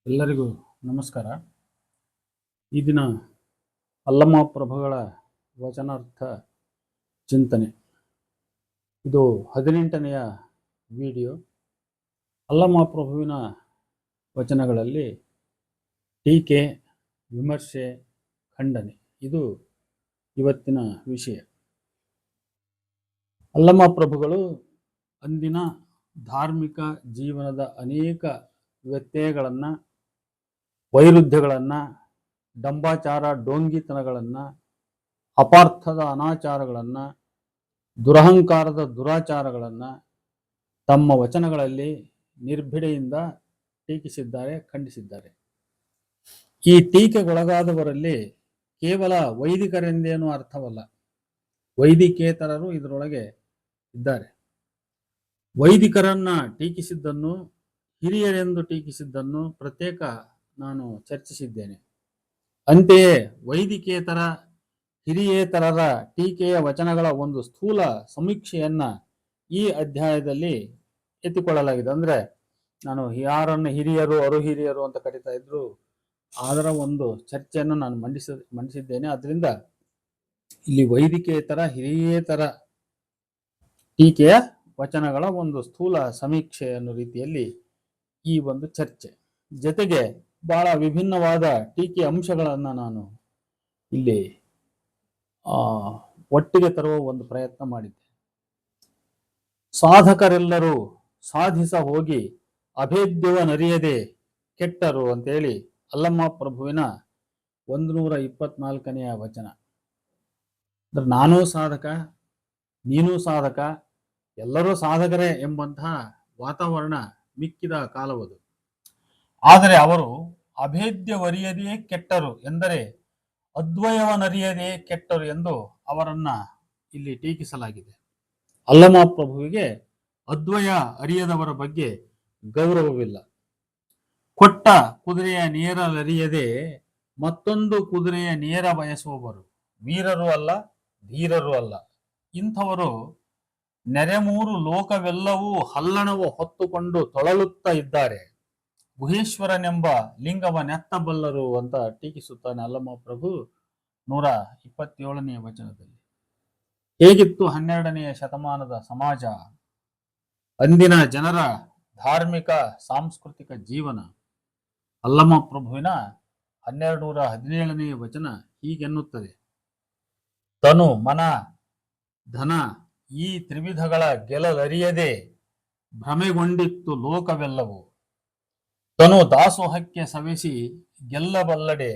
ಎಲ್ಲರಿಗೂ ನಮಸ್ಕಾರ. ಈ ದಿನ ಅಲ್ಲಮ ಪ್ರಭುಗಳ ವಚನಾರ್ಥ ಚಿಂತನೆ. ಇದು 18ನೆಯ ವಿಡಿಯೋ. ಅಲ್ಲಮ ಪ್ರಭುವಿನ ವಚನಗಳಲ್ಲಿ ಟೀಕೆ, ವಿಮರ್ಶೆ, ಖಂಡನೆ ಇದು ಇವತ್ತಿನ ವಿಷಯ. ಅಲ್ಲಮ ಪ್ರಭುಗಳು ಅಂದಿನ ಧಾರ್ಮಿಕ ಜೀವನದ ಅನೇಕ ವ್ಯತ್ಯಯಗಳನ್ನು, ವೈರುಧ್ಯಗಳನ್ನು, ಡಂಬಾಚಾರ ಡೋಂಗಿತನಗಳನ್ನು, ಅಪಾರ್ಥದ ಅನಾಚಾರಗಳನ್ನು, ದುರಹಂಕಾರದ ದುರಾಚಾರಗಳನ್ನು ತಮ್ಮ ವಚನಗಳಲ್ಲಿ ನಿರ್ಭಿಡೆಯಿಂದ ಟೀಕಿಸಿದ್ದಾರೆ, ಖಂಡಿಸಿದ್ದಾರೆ. ಈ ಟೀಕೆಗೊಳಗಾದವರಲ್ಲಿ ಕೇವಲ ವೈದಿಕರೆಂದೇನೂ ಅರ್ಥವಲ್ಲ, ವೈದಿಕೇತರರು ಇದರೊಳಗೆ ಇದ್ದಾರೆ. ವೈದಿಕರನ್ನ ಟೀಕಿಸಿದ್ದನ್ನು, ಹಿರಿಯರೆಂದು ಟೀಕಿಸಿದ್ದನ್ನು ಪ್ರತ್ಯೇಕ ನಾನು ಚರ್ಚಿಸಿದ್ದೇನೆ. ಅಂತೆಯೇ ವೈದಿಕೇತರ, ಹಿರಿಯೇತರರ ಟೀಕೆಯ ವಚನಗಳ ಒಂದು ಸ್ಥೂಲ ಸಮೀಕ್ಷೆಯನ್ನ ಈ ಅಧ್ಯಾಯದಲ್ಲಿ ಎತ್ತಿಕೊಳ್ಳಲಾಗಿದೆ. ಅಂದ್ರೆ ನಾನು ಯಾರನ್ನು ಹಿರಿಯರು, ಅರುಹಿರಿಯರು ಅಂತ ಕರೀತಾ ಇದ್ರು, ಅದರ ಒಂದು ಚರ್ಚೆಯನ್ನು ನಾನು ಮಂಡಿಸಿದ್ದೇನೆ. ಅದರಿಂದ ಇಲ್ಲಿ ವೈದಿಕೇತರ, ಹಿರಿಯೇತರ ಟೀಕೆಯ ವಚನಗಳ ಒಂದು ಸ್ಥೂಲ ಸಮೀಕ್ಷೆ ಅನ್ನೋ ರೀತಿಯಲ್ಲಿ ಈ ಒಂದು ಚರ್ಚೆ, ಜೊತೆಗೆ ಬಹಳ ವಿಭಿನ್ನವಾದ ಟೀಕೆ ಅಂಶಗಳನ್ನು ನಾನು ಇಲ್ಲಿ ಒಟ್ಟಿಗೆ ತರುವ ಒಂದು ಪ್ರಯತ್ನ ಮಾಡಿದ್ದೆ. ಸಾಧಕರೆಲ್ಲರೂ ಸಾಧಿಸ ಹೋಗಿ ಅಭೇದ್ಯವನರಿಯದೆ ಕೆಟ್ಟರು ಅಂತೇಳಿ ಅಲ್ಲಮ ಪ್ರಭುವಿನ 124ನೆಯ ವಚನ. ಅಂದ್ರೆ ನಾನೂ ಸಾಧಕ, ನೀನೂ ಸಾಧಕ, ಎಲ್ಲರೂ ಸಾಧಕರೇ ಎಂಬಂತಹ ವಾತಾವರಣ ಮಿಕ್ಕಿದ ಕಾಲವದು. ಆದರೆ ಅವರು ಅಭೇದ್ಯವರಿಯದೆಯೇ ಕೆಟ್ಟರು ಎಂದರೆ ಅದ್ವಯವನರಿಯದೇ ಕೆಟ್ಟರು ಎಂದು ಅವರನ್ನ ಇಲ್ಲಿ ಟೀಕಿಸಲಾಗಿದೆ. ಅಲ್ಲಮ ಪ್ರಭುವಿಗೆ ಅದ್ವಯ ಅರಿಯದವರ ಬಗ್ಗೆ ಗೌರವವಿಲ್ಲ. ಕೊಟ್ಟ ಕುದುರೆಯ ನೇರಲರಿಯದೆ ಮತ್ತೊಂದು ಕುದುರೆಯ ನೇರ ಬಯಸುವವರು ವೀರರು ಅಲ್ಲ, ಧೀರರು ಅಲ್ಲ. ಇಂಥವರು ನೆರೆಮೂರು ಲೋಕವೆಲ್ಲವೂ ಹಲ್ಲಣವು ಹೊತ್ತುಕೊಂಡು ತೊಳಲುತ್ತಾ ಇದ್ದಾರೆ, ಗುಹೇಶ್ವರನೆಂಬ ಲಿಂಗವನೆತ್ತಬಲ್ಲರು ಅಂತ ಟೀಕಿಸುತ್ತಾನೆ ಅಲ್ಲಮ ಪ್ರಭು 127ನೆಯ ವಚನದಲ್ಲಿ. ಹೇಗಿತ್ತು 12ನೆಯ ಶತಮಾನದ ಸಮಾಜ, ಅಂದಿನ ಜನರ ಧಾರ್ಮಿಕ ಸಾಂಸ್ಕೃತಿಕ ಜೀವನ? ಅಲ್ಲಮ ಪ್ರಭುವಿನ 1217ನೆಯ ವಚನ ಹೀಗೆನ್ನುತ್ತದೆ: ತನು, ಮನ, ಧನ ಈ ತ್ರಿವಿಧಗಳ ಗೆಲಲರಿಯದೆ ಭ್ರಮೆಗೊಂಡಿತ್ತು ಲೋಕವೆಲ್ಲವೂ. ತನು ದಾಸೋಹಕ್ಕೆ ಸವೆಸಿ ಗೆಲ್ಲಬಲ್ಲಡೆ,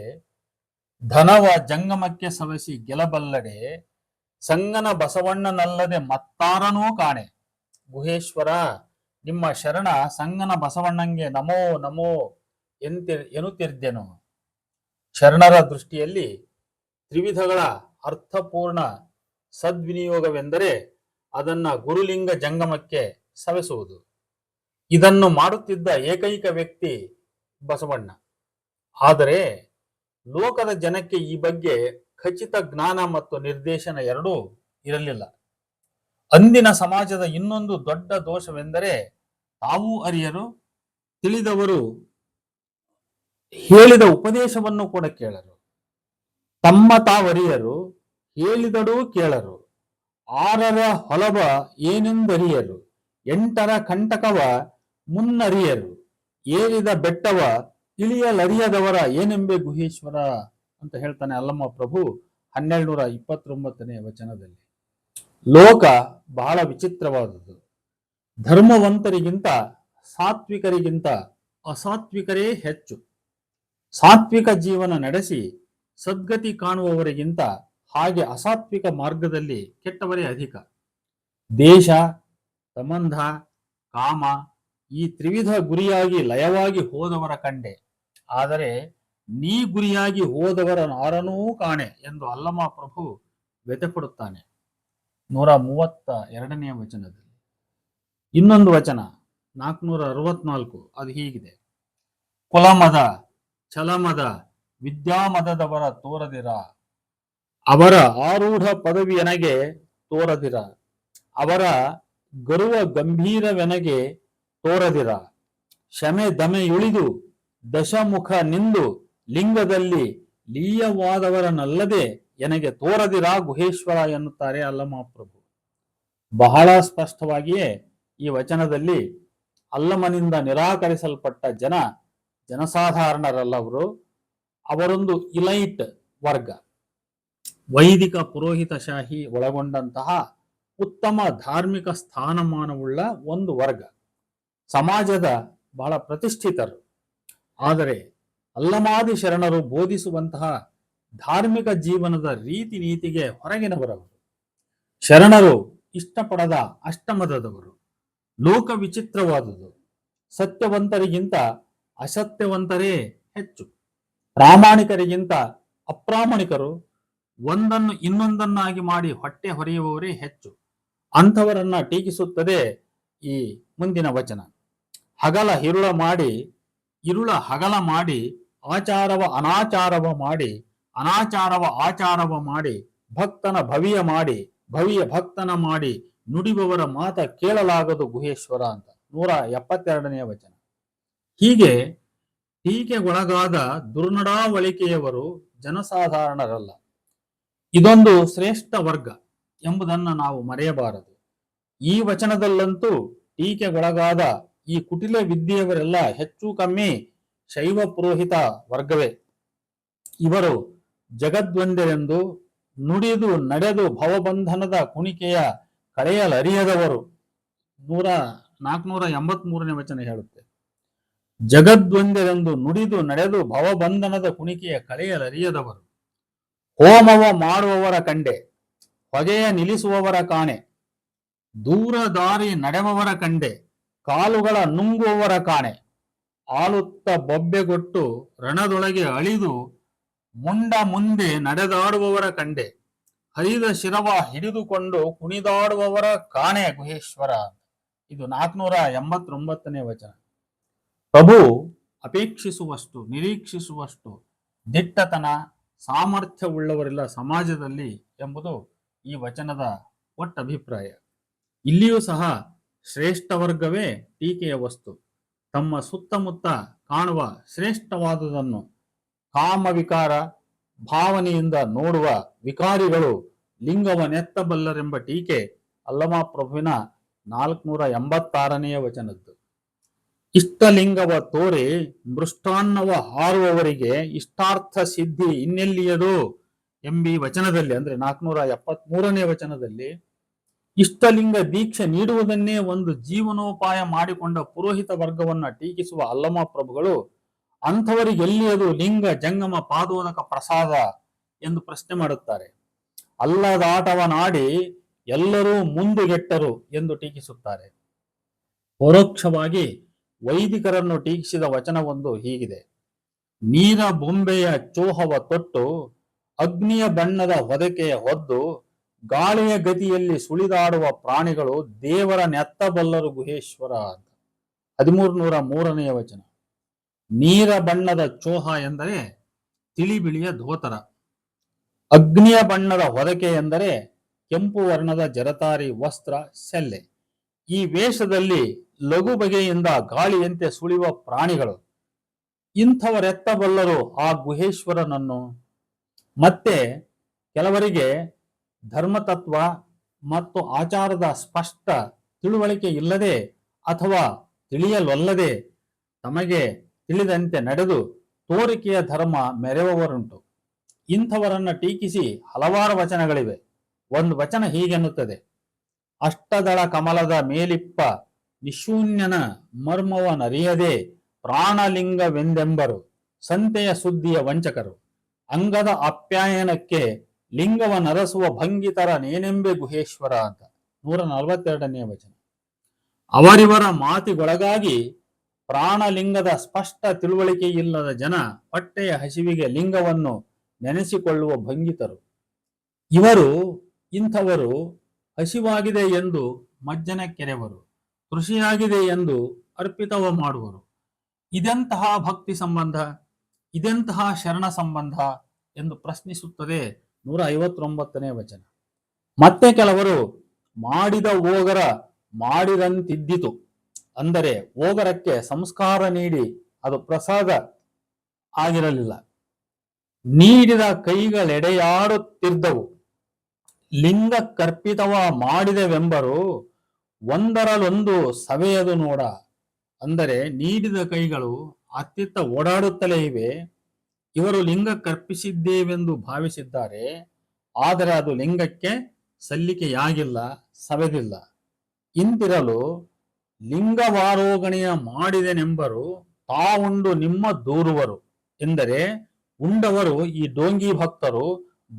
ಧನವ ಜಂಗಮಕ್ಕೆ ಸವೆಸಿ ಗೆಲ್ಲಬಲ್ಲಡೆ, ಸಂಗನ ಬಸವಣ್ಣನಲ್ಲದೆ ಮತ್ತಾರನೂ ಕಾಣೆ. ಗುಹೇಶ್ವರ, ನಿಮ್ಮ ಶರಣ ಸಂಗನ ಬಸವಣ್ಣಂಗೆ ನಮೋ ನಮೋ ಎನ್ನುತ್ತಿರ್ದೆನು. ಶರಣರ ದೃಷ್ಟಿಯಲ್ಲಿ ತ್ರಿವಿಧಗಳ ಅರ್ಥಪೂರ್ಣ ಸದ್ವಿನಿಯೋಗವೆಂದರೆ ಅದನ್ನ ಗುರುಲಿಂಗ ಜಂಗಮಕ್ಕೆ ಸವೆಸುವುದು. ಇದನ್ನು ಮಾಡುತ್ತಿದ್ದ ಏಕೈಕ ವ್ಯಕ್ತಿ ಬಸವಣ್ಣ. ಆದರೆ ಲೋಕದ ಜನಕ್ಕೆ ಈ ಬಗ್ಗೆ ಖಚಿತ ಜ್ಞಾನ ಮತ್ತು ನಿರ್ದೇಶನ ಎರಡೂ ಇರಲಿಲ್ಲ. ಅಂದಿನ ಸಮಾಜದ ಇನ್ನೊಂದು ದೊಡ್ಡ ದೋಷವೆಂದರೆ ತಾವೂ ಅರಿಯರು, ತಿಳಿದವರು ಹೇಳಿದ ಉಪದೇಶವನ್ನು ಕೂಡ ಕೇಳರು. ತಮ್ಮ ತಾವರಿಯರು, ಹೇಳಿದಡೂ ಕೇಳರು. ಆರರ ಹೊಲವ ಏನೆಂದರಿಯರು, ಎಂಟರ ಕಂಟಕವ ಮುನ್ನರಿಯರು. ಏರಿದ ಬೆಟ್ಟವ ಇಳಿಯಲರಿಯದವರ ಏನೆಂಬೆ ಗುಹೇಶ್ವರ ಅಂತ ಹೇಳ್ತಾನೆ ಅಲ್ಲಮ ಪ್ರಭು 1229ನೆಯ ವಚನದಲ್ಲಿ. ಲೋಕ ಬಹಳ ವಿಚಿತ್ರವಾದದ್ದು. ಧರ್ಮವಂತರಿಗಿಂತ ಸಾತ್ವಿಕರಿಗಿಂತ ಅಸಾತ್ವಿಕರೇ ಹೆಚ್ಚು. ಸಾತ್ವಿಕ ಜೀವನ ನಡೆಸಿ ಸದ್ಗತಿ ಕಾಣುವವರಿಗಿಂತ ಹಾಗೆ ಅಸಾತ್ವಿಕ ಮಾರ್ಗದಲ್ಲಿ ಕೆಟ್ಟವರೇ ಅಧಿಕ. ದೇಶ, ಸಂಬಂಧ, ಕಾಮ ಈ ತ್ರಿವಿಧ ಗುರಿಯಾಗಿ ಲಯವಾಗಿ ಹೋದವರ ಕಂಡೆ, ಆದರೆ ನೀ ಗುರಿಯಾಗಿ ಹೋದವರ ಆರನೂ ಕಾಣೆ ಎಂದು ಅಲ್ಲಮ ಪ್ರಭು ವ್ಯಥೆಪಡುತ್ತಾನೆ 132ನೆಯ ವಚನದಲ್ಲಿ. ಇನ್ನೊಂದು ವಚನ 464, ಅದು ಹೀಗಿದೆ: ಕುಲಮದ, ಛಲಮದ, ವಿದ್ಯಾಮದದವರ ತೋರದಿರ, ಅವರ ಆರೂಢ ಪದವಿಯನಗೆ ತೋರದಿರ, ಅವರ ಗರುವ ಗಂಭೀರವೆನಗೆ ತೋರದಿರ, ಶಮೆ ದಮೆಯುಳಿದು ದಶಮುಖ ನಿಂದು ಲಿಂಗದಲ್ಲಿ ಲೀಯವಾದವರನಲ್ಲದೆ ಎನಗೆ ತೋರದಿರಾ ಗುಹೇಶ್ವರ ಎನ್ನುತ್ತಾರೆ ಅಲ್ಲಮಪ್ರಭು. ಬಹಳ ಸ್ಪಷ್ಟವಾಗಿಯೇ ಈ ವಚನದಲ್ಲಿ ಅಲ್ಲಮನಿಂದ ನಿರಾಕರಿಸಲ್ಪಟ್ಟ ಜನಸಾಧಾರಣರಲ್ಲವರು, ಅವರೊಂದು ಇಲೈಟ್ ವರ್ಗ, ವೈದಿಕ ಪುರೋಹಿತಶಾಹಿ ಒಳಗೊಂಡಂತಹ ಉತ್ತಮ ಧಾರ್ಮಿಕ ಸ್ಥಾನಮಾನವುಳ್ಳ ಒಂದು ವರ್ಗ, ಸಮಾಜದ ಬಹಳ ಪ್ರತಿಷ್ಠಿತರು. ಆದರೆ ಅಲ್ಲಮಾದಿ ಶರಣರು ಬೋಧಿಸುವಂತಹ ಧಾರ್ಮಿಕ ಜೀವನದ ರೀತಿ ನೀತಿಗೆ ಹೊರಗಿನವರವರು. ಶರಣರು ಇಷ್ಟಪಡದ ಅಷ್ಟಮದದವರು. ಲೋಕ ವಿಚಿತ್ರವಾದುದು. ಸತ್ಯವಂತರಿಗಿಂತ ಅಸತ್ಯವಂತರೇ ಹೆಚ್ಚು, ಪ್ರಾಮಾಣಿಕರಿಗಿಂತ ಅಪ್ರಾಮಾಣಿಕರು, ಒಂದನ್ನು ಇನ್ನೊಂದನ್ನಾಗಿ ಮಾಡಿ ಹೊಟ್ಟೆ ಹೊರೆಯುವವರೇ ಹೆಚ್ಚು. ಅಂಥವರನ್ನ ಟೀಕಿಸುತ್ತದೆ ಈ ಮುಂದಿನ ವಚನ. ಹಗಲ ಇರುಳ ಹಗಲ ಮಾಡಿ, ಆಚಾರವ ಅನಾಚಾರವ ಮಾಡಿ, ಅನಾಚಾರವ ಆಚಾರವ ಮಾಡಿ, ಭಕ್ತನ ಭವಿಯ ಮಾಡಿ, ಭವಿಯ ಭಕ್ತನ ಮಾಡಿ, ನುಡಿಬವರ ಮಾತ ಕೇಳಲಾಗದು ಗುಹೇಶ್ವರ ಅಂತ 172ನೇ ವಚನ. ಹೀಗೆ ಟೀಕೆಗೊಳಗಾದ ದುರ್ನಡಾವಳಿಕೆಯವರು ಜನಸಾಧಾರಣರಲ್ಲ. ಇದೊಂದು ಶ್ರೇಷ್ಠ ವರ್ಗ ಎಂಬುದನ್ನು ನಾವು ಮರೆಯಬಾರದು. ಈ ವಚನದಲ್ಲಂತೂ ಟೀಕೆಗೊಳಗಾದ ಈ ಕುಟಿಲ ವಿದ್ಯೆಯವರೆಲ್ಲ ಹೆಚ್ಚು ಕಮ್ಮಿ ಶೈವ ಪುರೋಹಿತ ವರ್ಗವೇ. ಇವರು ಜಗದ್ವಂದ್ಯರೆಂದು ನುಡಿದು ನಡೆದು ಭವಬಂಧನದ ಕುಣಿಕೆಯ ಕಳೆಯಲರಿಯದವರು. 483ನೇ ವಚನ ಹೇಳುತ್ತೆ, ಜಗದ್ವಂದ್ಯರೆಂದು ನುಡಿದು ನಡೆದು ಭವಬಂಧನದ ಕುಣಿಕೆಯ ಕಳೆಯಲರಿಯದವರು. ಹೋಮವ ಮಾಡುವವರ ಕಂಡೆ, ಹೊಗೆಯ ನಿಲ್ಲಿಸುವವರ ಕಾಣೆ, ದೂರ ದಾರಿ ನಡೆವವರ ಕಂಡೆ, ಕಾಲುಗಳ ನುಂಗುವವರ ಕಾಣೆ, ಆಲುತ್ತ ಬೊಬ್ಬೆಗೊಟ್ಟು ರಣದೊಳಗೆ ಅಳಿದು ಮುಂಡ ಮುಂದೆ ನಡೆದಾಡುವವರ ಕಂಡೆ, ಹರಿದ ಶಿರವ ಹಿಡಿದುಕೊಂಡು ಕುಣಿದಾಡುವವರ ಕಾಣೆ ಗುಹೇಶ್ವರ. ಇದು 489ನೇ ವಚನ. ಪ್ರಭು ಅಪೇಕ್ಷಿಸುವಷ್ಟು ನಿರೀಕ್ಷಿಸುವಷ್ಟು ದಿಟ್ಟತನ ಸಾಮರ್ಥ್ಯವುಳ್ಳವರಿಲ್ಲ ಸಮಾಜದಲ್ಲಿ ಎಂಬುದು ಈ ವಚನದ ಒಟ್ಟಭಿಪ್ರಾಯ. ಇಲ್ಲಿಯೂ ಸಹ ಶ್ರೇಷ್ಠ ವರ್ಗವೇ ಟೀಕೆಯ ವಸ್ತು. ತಮ್ಮ ಸುತ್ತಮುತ್ತ ಕಾಣುವ ಶ್ರೇಷ್ಠವಾದುದನ್ನು ಕಾಮವಿಕಾರ ಭಾವನೆಯಿಂದ ನೋಡುವ ವಿಕಾರಿಗಳು ಲಿಂಗವನೆತ್ತಬಲ್ಲರೆಂಬ ಟೀಕೆ ಅಲ್ಲಮಪ್ರಭುವಿನ 486ನೇ ವಚನದ್ದು. ಇಷ್ಟಲಿಂಗವ ತೋರೆ ಮೃಷ್ಟಾನ್ನವ ಹಾರುವವರಿಗೆ ಇಷ್ಟಾರ್ಥ ಸಿದ್ಧಿ ಇನ್ನೆಲ್ಲಿಯದು ಎಂಬಿ ವಚನದಲ್ಲಿ, ಅಂದ್ರೆ 473ನೇ ವಚನದಲ್ಲಿ ಇಷ್ಟಲಿಂಗ ದೀಕ್ಷೆ ನೀಡುವುದನ್ನೇ ಒಂದು ಜೀವನೋಪಾಯ ಮಾಡಿಕೊಂಡ ಪುರೋಹಿತ ವರ್ಗವನ್ನ ಟೀಕಿಸುವ ಅಲ್ಲಮಪ್ರಭುಗಳು ಅಂಥವರಿಗೆಲ್ಲಿಯದು ಲಿಂಗ ಜಂಗಮ ಪಾದೋದಕ ಪ್ರಸಾದ ಎಂದು ಪ್ರಶ್ನೆ ಮಾಡುತ್ತಾರೆ. ಅಲ್ಲದಾಟವನಾಡಿ ಎಲ್ಲರೂ ಮುಂದುಗೆಟ್ಟರು ಎಂದು ಟೀಕಿಸುತ್ತಾರೆ. ಪರೋಕ್ಷವಾಗಿ ವೈದಿಕರನ್ನು ಟೀಕಿಸಿದ ವಚನವೊಂದು ಹೀಗಿದೆ: ನೀರ ಬೊಂಬೆಯ ಚೋಹವ ತೊಟ್ಟು, ಅಗ್ನಿಯ ಬಣ್ಣದ ಹೊದಕೆಯ ಹೊದ್ದು, ಗಾಳಿಯ ಗತಿಯಲ್ಲಿ ಸುಳಿದಾಡುವ ಪ್ರಾಣಿಗಳು ದೇವರ ನೆತ್ತಬಲ್ಲರು ಗುಹೇಶ್ವರ ಅಂತ 1303ನೇ ವಚನ. ನೀರ ಬಣ್ಣದ ಚೋಹ ಎಂದರೆ ತಿಳಿ ಬಿಳಿಯ ಧೋತರ, ಅಗ್ನಿಯ ಬಣ್ಣದ ಹೊದಕೆ ಎಂದರೆ ಕೆಂಪು ವರ್ಣದ ಜರತಾರಿ ವಸ್ತ್ರ ಸೆಲ್ಲೆ. ಈ ವೇಷದಲ್ಲಿ ಲಘು ಬಗೆಯಿಂದ ಗಾಳಿಯಂತೆ ಸುಳಿಯುವ ಪ್ರಾಣಿಗಳು. ಇಂಥವರೆತ್ತಬಲ್ಲರು ಆ ಗುಹೇಶ್ವರನನ್ನು. ಮತ್ತೆ ಕೆಲವರಿಗೆ ಧರ್ಮತತ್ವ ಮತ್ತು ಆಚಾರದ ಸ್ಪಷ್ಟ ತಿಳುವಳಿಕೆ ಇಲ್ಲದೆ ಅಥವಾ ತಿಳಿಯಲೊಲ್ಲದೆ ತಮಗೆ ತಿಳಿದಂತೆ ನಡೆದು ತೋರಿಕೆಯ ಧರ್ಮ ಮೆರೆಯುವವರುಂಟು. ಇಂಥವರನ್ನ ಟೀಕಿಸಿ ಹಲವಾರು ವಚನಗಳಿವೆ. ಒಂದು ವಚನ ಹೀಗೆನ್ನುತ್ತದೆ: ಅಷ್ಟದಳ ಕಮಲದ ಮೇಲಿಪ್ಪ ನಿಶೂನ್ಯನ ಮರ್ಮವನರಿಯದೆ ಪ್ರಾಣಲಿಂಗವೆಂದೆಂಬರು ಸಂತೆಯ ಸುದ್ದಿಯ ವಂಚಕರು, ಅಂಗದ ಅಪ್ಯಾಯನಕ್ಕೆ ಲಿಂಗವ ನರಸುವ ಭಂಗಿತರ ನೇನೆಂಬೆ ಗುಹೇಶ್ವರ ಅಂತ 142ನೇ ವಚನ. ಅವರಿವರ ಮಾತಿಗೊಳಗಾಗಿ ಪ್ರಾಣಲಿಂಗದ ಸ್ಪಷ್ಟ ತಿಳುವಳಿಕೆ ಇಲ್ಲದ ಜನ ಹೊಟ್ಟೆಯ ಹಸಿವಿಗೆ ಲಿಂಗವನ್ನು ನೆನೆಸಿಕೊಳ್ಳುವ ಭಂಗಿತರು. ಇಂಥವರು ಹಸಿವಾಗಿದೆ ಎಂದು ಮಜ್ಜನ ಕೆರೆವರು, ಕೃಷಿಯಾಗಿದೆ ಎಂದು ಅರ್ಪಿತವ ಮಾಡುವರು. ಇದೆಂತಹ ಭಕ್ತಿ ಸಂಬಂಧ, ಇದೆಂತಹ ಶರಣ ಸಂಬಂಧ ಎಂದು ಪ್ರಶ್ನಿಸುತ್ತದೆ 159ನೇ ವಚನ. ಮತ್ತೆ ಕೆಲವರು ಮಾಡಿದ ಓಗರ ಮಾಡಿದಂತಿದ್ದಿತು, ಅಂದರೆ ಓಗರಕ್ಕೆ ಸಂಸ್ಕಾರ ನೀಡಿ ಅದು ಪ್ರಸಾದ ಆಗಿರಲಿಲ್ಲ. ನೀಡಿದ ಕೈಗಳೆಡೆಯಾಡುತ್ತಿದ್ದವು. ಲಿಂಗ ಕರ್ಪಿತವ ಮಾಡಿದವೆಂಬರು ಒಂದರಲ್ಲೊಂದು ಸವೆಯದು ನೋಡ. ಅಂದರೆ ನೀಡಿದ ಕೈಗಳು ಅತ್ತಿತ್ತ ಓಡಾಡುತ್ತಲೇ ಇವೆ. ಇವರು ಲಿಂಗ ಕರ್ಪಿಸಿದ್ದೇವೆಂದು ಭಾವಿಸಿದ್ದಾರೆ. ಆದರೆ ಅದು ಲಿಂಗಕ್ಕೆ ಸಲ್ಲಿಕೆಯಾಗಿಲ್ಲ, ಸವೆದಿಲ್ಲ. ಇಂತಿರಲು ಲಿಂಗವಾರೋಗಣೆಯ ಮಾಡಿದೆನೆಂಬರು ತಾವುಂಡು ನಿಮ್ಮ ದೂರುವರು. ಎಂದರೆ ಉಂಡವರು ಈ ಡೋಂಗಿ ಭಕ್ತರು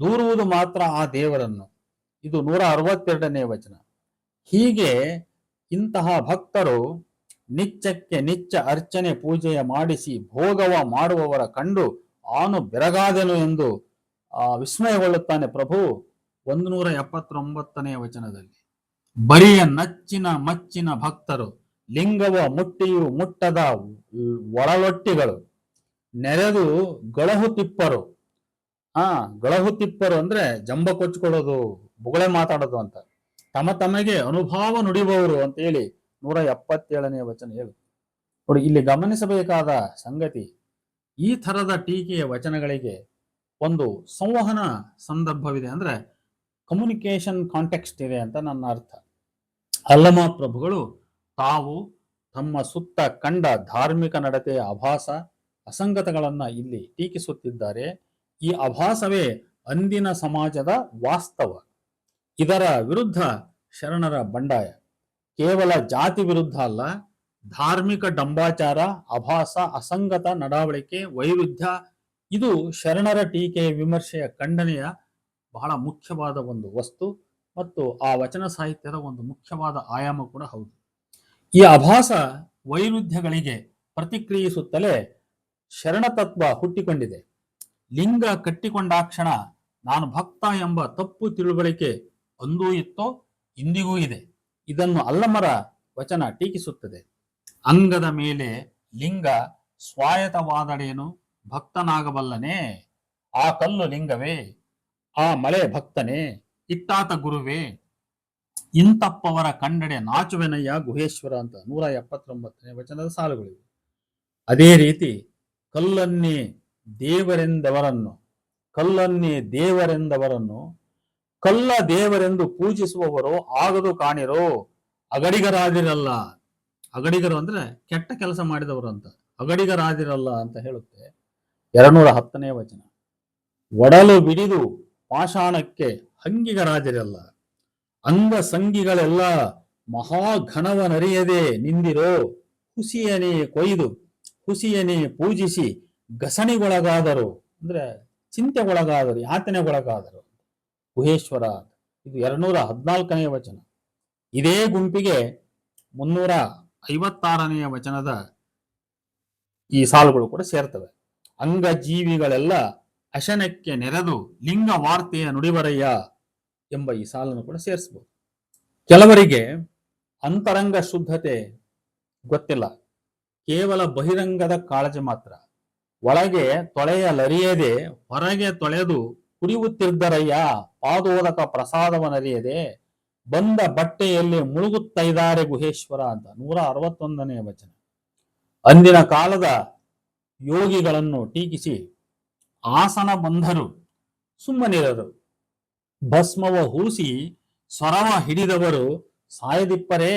ದೂರುವುದು ಮಾತ್ರ ಆ ದೇವರನ್ನು. ಇದು 162ನೇ ವಚನ. ಹೀಗೆ ಇಂತಹ ಭಕ್ತರು ನಿತ್ಯಕ್ಕೆ ನಿತ್ಯ ಅರ್ಚನೆ ಪೂಜೆಯ ಮಾಡಿಸಿ ಭೋಗವ ಮಾಡುವವರ ಕಂಡು ಆನು ಬೆರಗಾದೆನು ಎಂದು ವಿಸ್ಮಯಗೊಳ್ಳುತ್ತಾನೆ ಪ್ರಭು 179ನೇ ವಚನದಲ್ಲಿ. ಬರಿಯ ನಚ್ಚಿನ ಮಚ್ಚಿನ ಭಕ್ತರು ಲಿಂಗವ ಮುಟ್ಟಿಯು ಮುಟ್ಟದ ಒಳಲೊಟ್ಟಿಗಳು ನೆರೆದು ಗಳಹುತಿಪ್ಪರು. ಗಳಹುತಿಪ್ಪರು ಅಂದ್ರೆ ಜಂಬ ಕೊಚ್ಚಿಕೊಡೋದು, ಬುಗಳೆ ಮಾತಾಡೋದು ಅಂತ. ತಮಗೆ ಅನುಭವ ನುಡಿಬವರು ಅಂತ ಹೇಳಿ 177ನೇ ವಚನ ಹೇಳುತ್ತೆ. ನೋಡಿ, ಇಲ್ಲಿ ಗಮನಿಸಬೇಕಾದ ಸಂಗತಿ, ಈ ಥರದ ಟೀಕೆಯ ವಚನಗಳಿಗೆ ಒಂದು ಸಂವಹನ ಸಂದರ್ಭವಿದೆ, ಅಂದ್ರೆ ಕಮ್ಯುನಿಕೇಶನ್ ಕಾಂಟೆಕ್ಸ್ಟ್ ಇದೆ ಅಂತ ನನ್ನ ಅರ್ಥ. ಅಲ್ಲಮ ಪ್ರಭುಗಳು ತಾವು ತಮ್ಮ ಸುತ್ತ ಕಂಡ ಧಾರ್ಮಿಕ ನಡತೆಯ ಅಭಾಸ ಅಸಂಗತಗಳನ್ನ ಇಲ್ಲಿ ಟೀಕಿಸುತ್ತಿದ್ದಾರೆ. ಈ ಅಭಾಸವೇ ಅಂದಿನ ಸಮಾಜದ ವಾಸ್ತವ. ಇದರ ವಿರುದ್ಧ ಶರಣರ ಬಂಡಾಯ ಕೇವಲ ಜಾತಿ ವಿರುದ್ಧ ಅಲ್ಲ, ಧಾರ್ಮಿಕ ಡಂಬಾಚಾರ, ಅಭಾಸ, ಅಸಂಗತ ನಡವಳಿಕೆ, ವೈರುಧ್ಯ, ಇದು ಶರಣರ ಟೀಕೆಯ ವಿಮರ್ಶೆಯ ಖಂಡನೆಯ ಬಹಳ ಮುಖ್ಯವಾದ ಒಂದು ವಸ್ತು ಮತ್ತು ಆ ವಚನ ಸಾಹಿತ್ಯದ ಒಂದು ಮುಖ್ಯವಾದ ಆಯಾಮ ಕೂಡ ಹೌದು. ಈ ಅಭಾಸ ವೈರುಧ್ಯಗಳಿಗೆ ಪ್ರತಿಕ್ರಿಯಿಸುತ್ತಲೇ ಶರಣ ತತ್ವ ಹುಟ್ಟಿಕೊಂಡಿದೆ. ಲಿಂಗ ಕಟ್ಟಿಕೊಂಡಾಕ್ಷಣ ನಾನು ಭಕ್ತ ಎಂಬ ತಪ್ಪು ತಿಳುವಳಿಕೆ ಅಂದೂ ಇತ್ತೋ ಇಂದಿಗೂ ಇದೆ. ಇದನ್ನು ಅಲ್ಲಮರ ವಚನ ಟೀಕಿಸುತ್ತದೆ. ಅಂಗದ ಮೇಲೆ ಲಿಂಗ ಸ್ವಾಯತವಾದಡೇನು ಭಕ್ತನಾಗಬಲ್ಲನೆ, ಆ ಕಲ್ಲು ಲಿಂಗವೇ, ಆ ಮಳೆ ಭಕ್ತನೇ, ಇಟ್ಟಾತ ಗುರುವೇ, ಇಂತಪ್ಪವರ ಕಂಡಡೆ ನಾಚುವೆನಯ್ಯ ಗುಹೇಶ್ವರ ಅಂತ 179ನೇ ವಚನದ ಸಾಲುಗಳಿವೆ. ಅದೇ ರೀತಿ ಕಲ್ಲನ್ನೇ ದೇವರೆಂದವರನ್ನು ಕಲ್ಲ ದೇವರೆಂದು ಪೂಜಿಸುವವರು ಆಗದು ಕಾಣಿರೋ ಅಗಡಿಗರಾದಿರಲ್ಲ. ಅಗಡಿಗರು ಅಂದ್ರೆ ಕೆಟ್ಟ ಕೆಲಸ ಮಾಡಿದವರು ಅಂತ, ಅಗಡಿಗರಾದಿರಲ್ಲ ಅಂತ ಹೇಳುತ್ತೆ 210ನೇ ವಚನ. ಒಡಲು ಬಿಡಿದು ಪಾಷಾಣಕ್ಕೆ ಹಂಗಿಗರಾದಿರಲ್ಲ. ಅಂಗ ಸಂಗಿಗಳೆಲ್ಲ ಮಹಾಘನವನರಿಯದೆ ನಿಂದಿರೋ ಹುಸಿಯನೇ ಕೊಯ್ದು ಹುಸಿಯನೇ ಪೂಜಿಸಿ ಘಸಣಿಗೊಳಗಾದರು, ಅಂದ್ರೆ ಚಿಂತೆಗೊಳಗಾದರು, ಯಾತನೆಗೊಳಗಾದರು ಗುಹೇಶ್ವರ. ಇದು 214ನೇ ವಚನ. ಇದೇ ಗುಂಪಿಗೆ 356ನೇ ವಚನದ ಈ ಸಾಲುಗಳು ಕೂಡ ಸೇರ್ತವೆ. ಅಂಗ ಜೀವಿಗಳೆಲ್ಲ ಅಶನಕ್ಕೆ ನೆರೆದು ಲಿಂಗ ವಾರ್ತೆಯ ನುಡಿವರಯ್ಯ ಎಂಬ ಈ ಸಾಲನ್ನು ಕೂಡ ಸೇರಿಸಬಹುದು. ಕೆಲವರಿಗೆ ಅಂತರಂಗ ಶುದ್ಧತೆ ಗೊತ್ತಿಲ್ಲ, ಕೇವಲ ಬಹಿರಂಗದ ಕಾಳಜಿ ಮಾತ್ರ. ಒಳಗೆ ತೊಳೆಯಲರಿಯದೆ ಹೊರಗೆ ತೊಳೆದು ಕುಡಿಯುತ್ತಿದ್ದರಯ್ಯ ಪಾದೋದಕ ಪ್ರಸಾದವನರಿಯದೆ ಬಂದ ಬಟ್ಟೆಯಲ್ಲಿ ಮುಳುಗುತ್ತೈದಾರೆ ಗುಹೇಶ್ವರ ಅಂತ 161ನೇ ವಚನ. ಅಂದಿನ ಕಾಲದ ಯೋಗಿಗಳನ್ನು ಟೀಕಿಸಿ ಆಸನ ಬಂಧರು ಸುಮ್ಮನಿರರು. ಭಸ್ಮವ ಹೂಸಿ ಸ್ವರವ ಹಿಡಿದವರು ಸಾಯದಿಪ್ಪರೇ,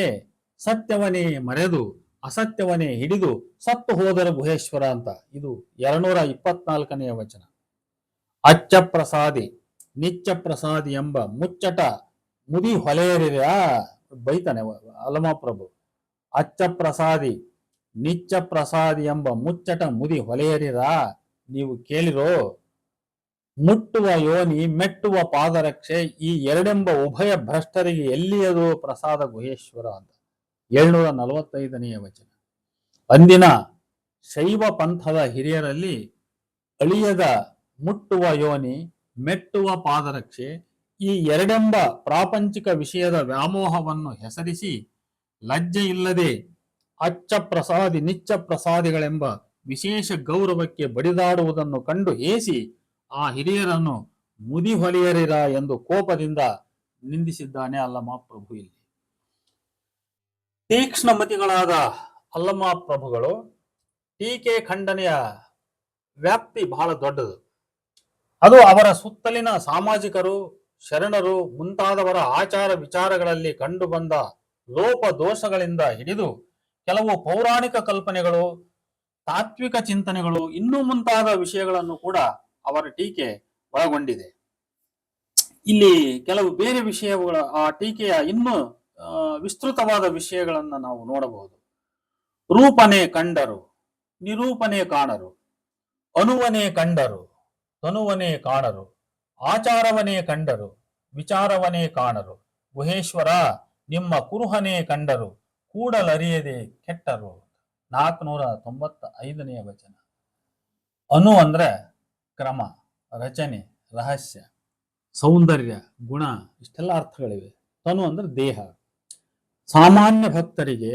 ಸತ್ಯವನೇ ಮರೆದು ಅಸತ್ಯವನೇ ಹಿಡಿದು ಸತ್ತು ಹೋದರ ಗುಹೇಶ್ವರ ಅಂತ. ಇದು 224ನೇ ವಚನ. ಅಚ್ಚ ಪ್ರಸಾದಿ ನಿಚ್ಚ ಪ್ರಸಾದಿ ಎಂಬ ಮುಚ್ಚಟ ಮುದಿ ಹೊಲೆಯರಿರ ಬೈತಾನೆ ಅಲ್ಲಮ ಪ್ರಭು. ಅಚ್ಚ ಪ್ರಸಾದಿ ನಿಚ್ಚ ಪ್ರಸಾದಿ ಎಂಬ ಮುಚ್ಚಟ ಮುದಿ ಹೊಲೆಯರಿರ, ನೀವು ಕೇಳಿರೋ ಮುಟ್ಟುವ ಯೋನಿ ಮೆಟ್ಟುವ ಪಾದರಕ್ಷೆ, ಈ ಎರಡೆಂಬ ಉಭಯ ಭ್ರಷ್ಟರಿಗೆ ಎಲ್ಲಿಯದು ಪ್ರಸಾದ ಗುಹೇಶ್ವರ ಅಂತ 745ನೇ ವಚನ. ಅಂದಿನ ಶೈವ ಪಂಥದ ಹಿರಿಯರಲ್ಲಿ ಅಳಿಯದ ಮುಟ್ಟುವ ಯೋನಿ ಮೆಟ್ಟುವ ಪಾದರಕ್ಷೆ, ಈ ಎರಡೆಂಬ ಪ್ರಾಪಂಚಿಕ ವಿಷಯದ ವ್ಯಾಮೋಹವನ್ನು ಹೆಸರಿಸಿ ಲಜ್ಜೆ ಇಲ್ಲದೆ ಅಚ್ಚ ಪ್ರಸಾದಿ ನಿಚ್ಚ ಪ್ರಸಾದಿಗಳೆಂಬ ವಿಶೇಷ ಗೌರವಕ್ಕೆ ಬಡಿದಾಡುವುದನ್ನು ಕಂಡು ಏಸಿ ಆ ಹಿರಿಯರನ್ನು ಮುದಿ ಹೊಲೆಯರಿರ ಎಂದು ಕೋಪದಿಂದ ನಿಂದಿಸಿದ್ದಾನೆ ಅಲ್ಲಮ ಪ್ರಭು. ಇಲ್ಲಿ ತೀಕ್ಷ್ಣ ಮತಿಗಳಾದ ಅಲ್ಲಮ ಪ್ರಭುಗಳು ಟೀಕೆ ಖಂಡನೆಯ ವ್ಯಾಪ್ತಿ ಬಹಳ ದೊಡ್ಡದು. ಅದು ಅವರ ಸುತ್ತಲಿನ ಸಾಮಾಜಿಕರು, ಶರಣರು ಮುಂತಾದವರ ಆಚಾರ ವಿಚಾರಗಳಲ್ಲಿ ಕಂಡುಬಂದ ಲೋಪ ದೋಷಗಳಿಂದ ಹಿಡಿದು ಕೆಲವು ಪೌರಾಣಿಕ ಕಲ್ಪನೆಗಳು, ತಾತ್ವಿಕ ಚಿಂತನೆಗಳು ಇನ್ನೂ ಮುಂತಾದ ವಿಷಯಗಳನ್ನು ಕೂಡ ಅವರ ಟೀಕೆ ಒಳಗೊಂಡಿದೆ. ಇಲ್ಲಿ ಕೆಲವು ಬೇರೆ ವಿಷಯಗಳ ಆ ಟೀಕೆಯ ಇನ್ನೂ ವಿಸ್ತೃತವಾದ ವಿಷಯಗಳನ್ನು ನಾವು ನೋಡಬಹುದು. ರೂಪನೆ ಕಂಡರು, ನಿರೂಪಣೆ ಕಾಣರು, ಅನುವನೇ ಕಂಡರು, ತನುವನೇ ಕಾಣರು, ಆಚಾರವನೇ ಕಂಡರು, ವಿಚಾರವನೇ ಕಾಣರು, ಗುಹೇಶ್ವರ ನಿಮ್ಮ ಕುರುಹನೇ ಕಂಡರು, ಕೂಡಲರಿಯದೆ ಕೆಟ್ಟರು. 495ನೇ ವಚನ. ಅನು ಅಂದ್ರೆ ಕ್ರಮ, ರಚನೆ, ರಹಸ್ಯ, ಸೌಂದರ್ಯ, ಗುಣ, ಇಷ್ಟೆಲ್ಲ ಅರ್ಥಗಳಿವೆ. ತನು ಅಂದ್ರೆ ದೇಹ. ಸಾಮಾನ್ಯ ಭಕ್ತರಿಗೆ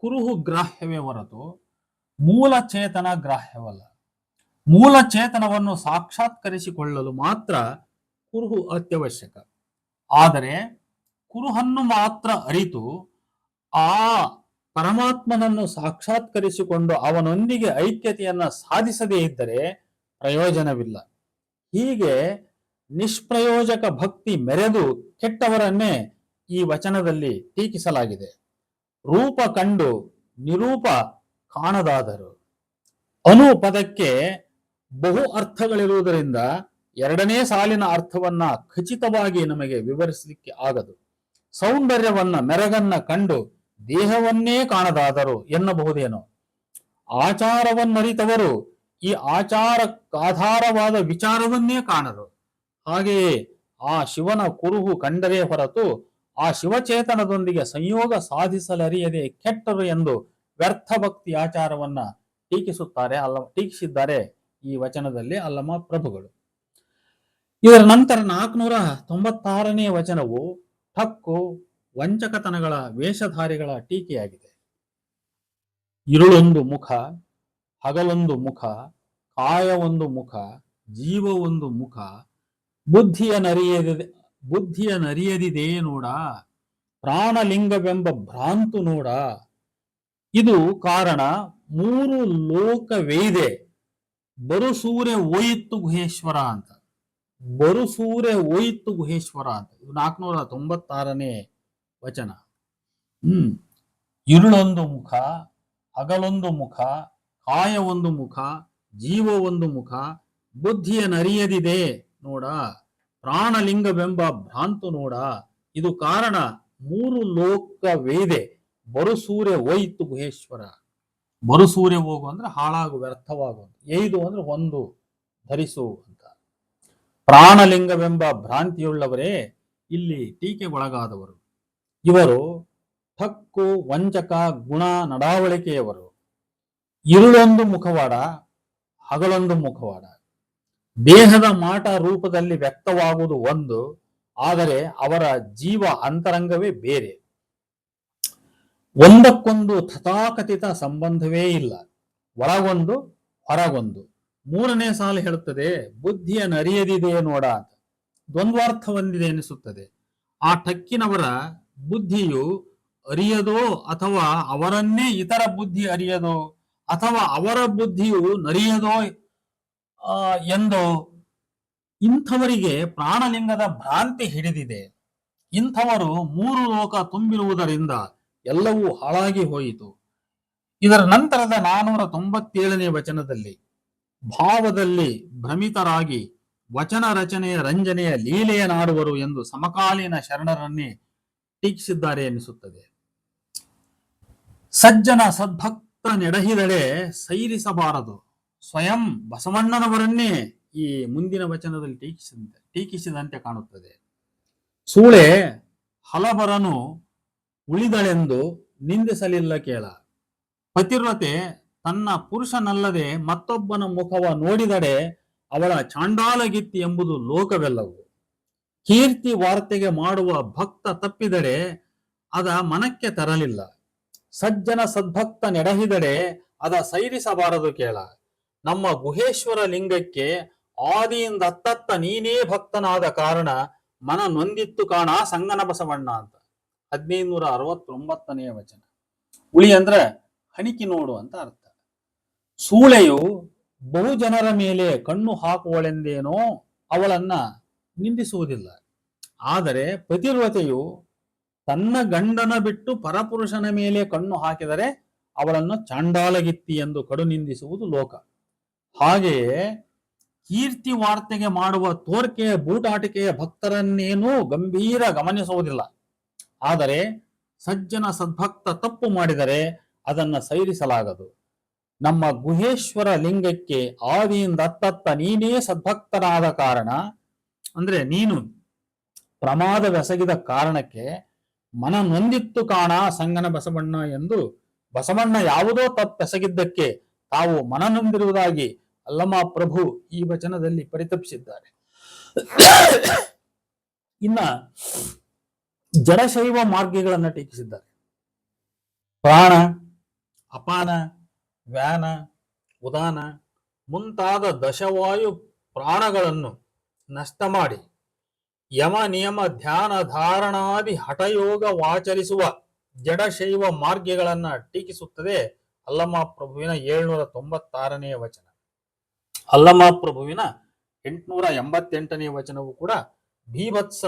ಕುರುಹು ಗ್ರಾಹ್ಯವೇ ಹೊರತು ಮೂಲ ಚೇತನ ಗ್ರಾಹ್ಯವಲ್ಲ. ಮೂಲ ಚೇತನವನ್ನು ಸಾಕ್ಷಾತ್ಕರಿಸಿಕೊಳ್ಳಲು ಮಾತ್ರ ಕುರುಹು ಅತ್ಯವಶ್ಯಕ. ಆದರೆ ಕುರುಹನ್ನು ಮಾತ್ರ ಅರಿತು ಆ ಪರಮಾತ್ಮನನ್ನು ಸಾಕ್ಷಾತ್ಕರಿಸಿಕೊಂಡು ಅವನೊಂದಿಗೆ ಐಕ್ಯತೆಯನ್ನ ಸಾಧಿಸದೇ ಇದ್ದರೆ ಪ್ರಯೋಜನವಿಲ್ಲ. ಹೀಗೆ ನಿಷ್ಪ್ರಯೋಜಕ ಭಕ್ತಿ ಮೆರೆದು ಕೆಟ್ಟವರನ್ನೇ ಈ ವಚನದಲ್ಲಿ ಟೀಕಿಸಲಾಗಿದೆ. ರೂಪ ಕಂಡು ನಿರೂಪ ಕಾಣದಾದರು. ಅನು ಪದಕ್ಕೆ ಬಹು ಅರ್ಥಗಳಿರುವುದರಿಂದ ಎರಡನೇ ಸಾಲಿನ ಅರ್ಥವನ್ನ ಖಚಿತವಾಗಿ ನಮಗೆ ವಿವರಿಸಲಿಕ್ಕೆ ಆಗದು. ಸೌಂದರ್ಯವನ್ನ ಮೆರಗನ್ನ ಕಂಡು ದೇಹವನ್ನೇ ಕಾಣದಾದರು ಎನ್ನಬಹುದೇನೋ. ಆಚಾರವನ್ನರಿತವರು ಈ ಆಚಾರಕ್ಕಾಧಾರವಾದ ವಿಚಾರವನ್ನೇ ಕಾಣರು. ಹಾಗೆಯೇ ಆ ಶಿವನ ಕುರುಹು ಕಂಡರೇ ಹೊರತು ಆ ಶಿವಚೇತನದೊಂದಿಗೆ ಸಂಯೋಗ ಸಾಧಿಸಲರಿಯದೆ ಕೆಟ್ಟರು ಎಂದು ವ್ಯರ್ಥ ಭಕ್ತಿ ಆಚಾರವನ್ನ ಟೀಕಿಸಿದ್ದಾರೆ ಈ ವಚನದಲ್ಲಿ ಅಲ್ಲಮ ಪ್ರಭುಗಳು. ಇದರ ನಂತರ 496ನೇ ವಚನವು ಠಕ್ಕು ವಂಚಕತನಗಳ ವೇಷಧಾರಿಗಳ ಟೀಕೆಯಾಗಿದೆ. ಇರುಳೊಂದು ಮುಖ, ಹಗಲೊಂದು ಮುಖ, ಕಾಯ ಒಂದು ಮುಖ, ಜೀವ ಒಂದು ಮುಖ, ಬುದ್ಧಿಯ ನರಿಯದಿದೆ ನೋಡ, ಪ್ರಾಣಲಿಂಗವೆಂಬ ಭ್ರಾಂತು ನೋಡ. ಇದು ಕಾರಣ 3 ಲೋಕವೇದೆ, ಬರುಸೂರೆ ಓಯಿತ್ತು ಗುಹೇಶ್ವರ ಅಂತ. ಬರುಸೂರೆ ಓಯಿತ್ತು ಗುಹೇಶ್ವರ ಅಂತ. ಇದು 496ನೇ ವಚನ. ಇರುಳೊಂದು ಮುಖ, ಹಗಲೊಂದು ಮುಖ, ಕಾಯ ಒಂದು ಮುಖ, ಜೀವ ಒಂದು ಮುಖ, ಬುದ್ಧಿಯ ನರಿಯದಿದೆ ನೋಡ, ಪ್ರಾಣಲಿಂಗವೆಂಬ ಭ್ರಾಂತು ನೋಡ. ಇದು ಕಾರಣ 3 ಲೋಕವೇದೆ, ಬರುಸೂರೆ ಓಯಿತ್ತು ಗುಹೇಶ್ವರ. ಬರುಸೂರೆ ಹೋಗು ಅಂದ್ರೆ ಹಾಳಾಗು, ವ್ಯರ್ಥವಾಗು. ಏಯ್ದು ಅಂದ್ರೆ ಒಂದು, ಧರಿಸು ಅಂತ. ಪ್ರಾಣಲಿಂಗವೆಂಬ ಭ್ರಾಂತಿಯುಳ್ಳವರೇ ಇಲ್ಲಿ ಟೀಕೆಗೊಳಗಾದವರು. ಇವರು ಠಕ್ಕು ವಂಚಕ ಗುಣ ನಡಾವಳಿಕೆಯವರು. ಇರುಳೊಂದು ಮುಖವಾಡ, ಹಗಲೊಂದು ಮುಖವಾಡ. ದೇಹದ ಮಾಟ ರೂಪದಲ್ಲಿ ವ್ಯಕ್ತವಾಗುವುದು ಒಂದು, ಆದರೆ ಅವರ ಜೀವ ಅಂತರಂಗವೇ ಬೇರೆ. ಒಂದಕ್ಕೊಂದು ತಥಾಕಥಿತ ಸಂಬಂಧವೇ ಇಲ್ಲ. ಒಳಗೊಂದು ಹೊರಗೊಂದು. 3ನೇ ಸಾಲು ಹೇಳುತ್ತದೆ ಬುದ್ಧಿಯ ನರಿಯದಿದೆ ನೋಡ ಅಂತ. ದ್ವಂದ್ವಾರ್ಥ ಹೊಂದಿದೆ ಎನಿಸುತ್ತದೆ. ಆ ಠಕ್ಕಿನವರ ಬುದ್ಧಿಯು ಅರಿಯದೋ ಅಥವಾ ಅವರನ್ನೇ ಇತರ ಬುದ್ಧಿ ಅರಿಯದೋ ಅಥವಾ ಅವರ ಬುದ್ಧಿಯು ನರಿಯದೋ ಎಂದು ಇಂಥವರಿಗೆ ಪ್ರಾಣಲಿಂಗದ ಭ್ರಾಂತಿ ಹಿಡಿದಿದೆ. ಇಂಥವರು 3 ಲೋಕ ತುಂಬಿರುವುದರಿಂದ ಎಲ್ಲವೂ ಹಾಳಾಗಿ ಹೋಯಿತು. ಇದರ ನಂತರದ 497ನೇ ವಚನದಲ್ಲಿ ಭಾವದಲ್ಲಿ ಭ್ರಮಿತರಾಗಿ ವಚನ ರಚನೆಯ ರಂಜನೆಯ ಲೀಲೆಯನಾಡುವರು ಎಂದು ಸಮಕಾಲೀನ ಶರಣರನ್ನೇ ಟೀಕಿಸಿದ್ದಾರೆ ಎನಿಸುತ್ತದೆ. ಸಜ್ಜನ ಸದ್ಭಕ್ತ ನೆಡಹಿದಡೆ ಸೈರಿಸಬಾರದು. ಸ್ವಯಂ ಬಸವಣ್ಣನವರನ್ನೇ ಈ ಮುಂದಿನ ವಚನದಲ್ಲಿ ಟೀಕಿಸಿದಂತೆ ಕಾಣುತ್ತದೆ. ಸೂಳೆ ಹಲಬರನು ಉಳಿದಳೆಂದು ನಿಂದಿಸಲಿಲ್ಲ ಕೇಳ. ಪತಿವ್ರತೆ ತನ್ನ ಪುರುಷನಲ್ಲದೆ ಮತ್ತೊಬ್ಬನ ಮುಖವ ನೋಡಿದಡೆ ಅವಳ ಚಾಂಡಾಲಗಿತ್ತಿ ಎಂಬುದು ಲೋಕವೆಲ್ಲವು. ಕೀರ್ತಿ ವಾರ್ತೆಗೆ ಮಾಡುವ ಭಕ್ತ ತಪ್ಪಿದಡೆ ಅದ ಮನಕ್ಕೆ ತರಲಿಲ್ಲ. ಸಜ್ಜನ ಸದ್ಭಕ್ತ ನೆಡಹಿದಡೆ ಅದ ಸೈರಿಸಬಾರದು ಕೇಳ. ನಮ್ಮ ಗುಹೇಶ್ವರ ಲಿಂಗಕ್ಕೆ ಆದಿಯಿಂದ ಅತ್ತತ್ತ ನೀನೇ ಭಕ್ತನಾದ ಕಾರಣ ಮನ ನೊಂದಿತ್ತು ಕಾಣ ಸಂಗನ ಬಸವಣ್ಣ ಅಂತ. 1569ನೇ ವಚನ. ಉಳಿ ಅಂದ್ರೆ ಹಣಿಕಿ ನೋಡು ಅಂತ ಅರ್ಥ. ಸೂಳೆಯು ಬಹುಜನರ ಮೇಲೆ ಕಣ್ಣು ಹಾಕುವಳೆಂದೇನೋ ಅವಳನ್ನ ನಿಂದಿಸುವುದಿಲ್ಲ. ಆದರೆ ಪತಿವ್ರತೆಯು ತನ್ನ ಗಂಡನ ಬಿಟ್ಟು ಪರಪುರುಷನ ಮೇಲೆ ಕಣ್ಣು ಹಾಕಿದರೆ ಅವಳನ್ನು ಚಾಂಡಾಲಗಿತ್ತಿ ಎಂದು ಕಡು ನಿಂದಿಸುವುದು ಲೋಕ. ಹಾಗೆಯೇ ಕೀರ್ತಿ ವಾರ್ತೆಗೆ ಮಾಡುವ ತೋರ್ಕೆಯ ಬೂಟಾಟಿಕೆಯ ಭಕ್ತರನ್ನೇನೂ ಗಂಭೀರ ಗಮನಿಸುವುದಿಲ್ಲ. ಆದರೆ ಸಜ್ಜನ ಸದ್ಭಕ್ತ ತಪ್ಪು ಮಾಡಿದರೆ ಅದನ್ನು ಸೈರಿಸಲಾಗದು. ನಮ್ಮ ಗುಹೇಶ್ವರ ಲಿಂಗಕ್ಕೆ ಆದಿಯಿಂದ ಅತ್ತತ್ತ ನೀನೇ ಸದ್ಭಕ್ತನಾದ ಕಾರಣ, ಅಂದ್ರೆ ನೀನು ಪ್ರಮಾದವೆಸಗಿದ ಕಾರಣಕ್ಕೆ ಮನ ನೊಂದಿತ್ತು ಕಾಣ ಸಂಗನ ಬಸವಣ್ಣ ಎಂದು ಬಸವಣ್ಣ ಯಾವುದೋ ತಪ್ಪೆಸಗಿದ್ದಕ್ಕೆ ತಾವು ಮನ ನೊಂದಿರುವುದಾಗಿ ಅಲ್ಲಮ ಪ್ರಭು ಈ ವಚನದಲ್ಲಿ ಪರಿತಪಿಸಿದ್ದಾರೆ. ಇನ್ನ ಜಡಶೈವ ಮಾರ್ಗಿಗಳನ್ನು ಟೀಕಿಸಿದ್ದಾರೆ. ಪ್ರಾಣ, ಅಪಾನ, ವ್ಯಾನ, ಉದಾನ ಮುಂತಾದ ದಶವಾಯು ಪ್ರಾಣಗಳನ್ನು ನಷ್ಟ ಮಾಡಿ ಯಮ ನಿಯಮ ಧ್ಯಾನ ಧಾರಣಾದಿ ಹಠಯೋಗವಾಚರಿಸುವ ಜಡಶೈವ ಮಾರ್ಗಗಳನ್ನ ಟೀಕಿಸುತ್ತದೆ ಅಲ್ಲಮ ಪ್ರಭುವಿನ 796ನೇ ವಚನ. ಅಲ್ಲಮ ಪ್ರಭುವಿನ 888ನೇ ವಚನವು ಕೂಡ ಭೀಭತ್ಸ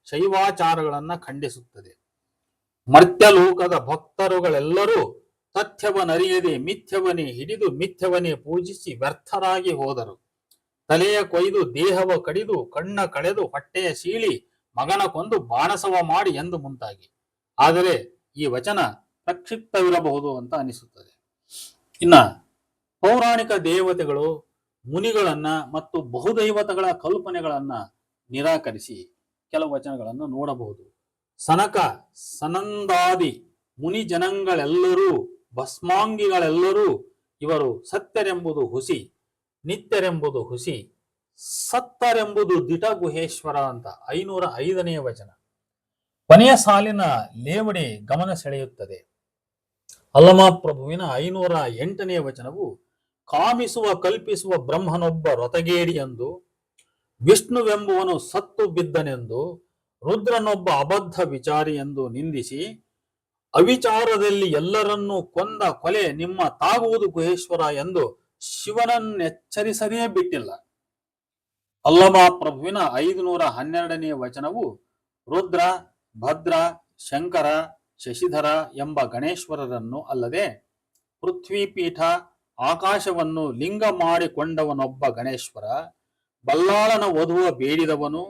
ಶೈವಾಚಾರಗಳನ್ನ ಖಂಡಿಸುತ್ತದೆ. ಮರ್ತ್ಯಲೋಕದ ಭಕ್ತರುಗಳೆಲ್ಲರೂ ತಥ್ಯವನರಿಯದೆ ಮಿಥ್ಯವನೇ ಹಿಡಿದು ಮಿಥ್ಯವನೇ ಪೂಜಿಸಿ ವ್ಯರ್ಥರಾಗಿ ಹೋದರು. ತಲೆಯ ಕೊಯ್ದು ದೇಹವ ಕಡಿದು ಕಣ್ಣ ಕಳೆದು ಹೊಟ್ಟೆಯ ಸೀಳಿ ಮಗನ ಕೊಂದು ಬಾಣಸವ ಮಾಡಿ ಎಂದು ಮುಂತಾಗಿ. ಆದರೆ ಈ ವಚನ ಪ್ರಕ್ಷಿಪ್ತವಿರಬಹುದು ಅಂತ ಅನಿಸುತ್ತದೆ. ಇನ್ನ ಪೌರಾಣಿಕ ದೇವತೆಗಳು ಮುನಿಗಳನ್ನ ಮತ್ತು ಬಹುದೈವತಗಳ ಕಲ್ಪನೆಗಳನ್ನ ನಿರಾಕರಿಸಿ ಕೆಲವು ವಚನಗಳನ್ನು ನೋಡಬಹುದು. ಸನಕ ಸನಂದಾದಿ ಮುನಿ ಜನಗಳೆಲ್ಲರೂ ಭಸ್ಮಾಂಗಿಗಳೆಲ್ಲರೂ ಇವರು ಸತ್ಯರೆಂಬುದು ಹುಸಿ, ನಿತ್ಯರೆಂಬುದು ಹುಸಿ, ಸತ್ತರೆಂಬುದು ದಿಟ ಗುಹೇಶ್ವರ ಅಂತ 505ನೇ ವಚನ. ಕೊನೆಯ ಸಾಲಿನ ಲೇವಡಿ ಗಮನ ಸೆಳೆಯುತ್ತದೆ. ಅಲ್ಲಮ ಪ್ರಭುವಿನ 508ನೇ ವಚನವು ಕಾಮಿಸುವ ಕಲ್ಪಿಸುವ ಬ್ರಹ್ಮನೊಬ್ಬ ರೊತಗೇಡಿ ಎಂದು, ವಿಷ್ಣುವೆಂಬುವನು ಸತ್ತು ಬಿದ್ದನೆಂದು, ರುದ್ರನೊಬ್ಬ ಅಬದ್ಧ ವಿಚಾರಿ ಎಂದು ನಿಂದಿಸಿ ಅವಿಚಾರದಲ್ಲಿ ಎಲ್ಲರನ್ನೂ ಕೊಂದ ಕೊಲೆ ನಿಮ್ಮ ತಾಗುವುದು ಗುಹೇಶ್ವರ ಎಂದು ಶಿವನನ್ನೆಚ್ಚರಿಸದೇ ಬಿಟ್ಟಿಲ್ಲ. ಅಲ್ಲಮ ಪ್ರಭುವಿನ 512ನೇ ವಚನವು ರುದ್ರ, ಭದ್ರ, ಶಂಕರ, ಶಶಿಧರ ಎಂಬ ಗಣೇಶ್ವರರನ್ನು ಅಲ್ಲದೆ ಪೃಥ್ವಿಪೀಠ ಆಕಾಶವನ್ನು ಲಿಂಗ ಮಾಡಿಕೊಂಡವನೊಬ್ಬ ಗಣೇಶ್ವರ, ಬಲ್ಲಾಳನ ವಧುವ ಬೇಡಿದವನು,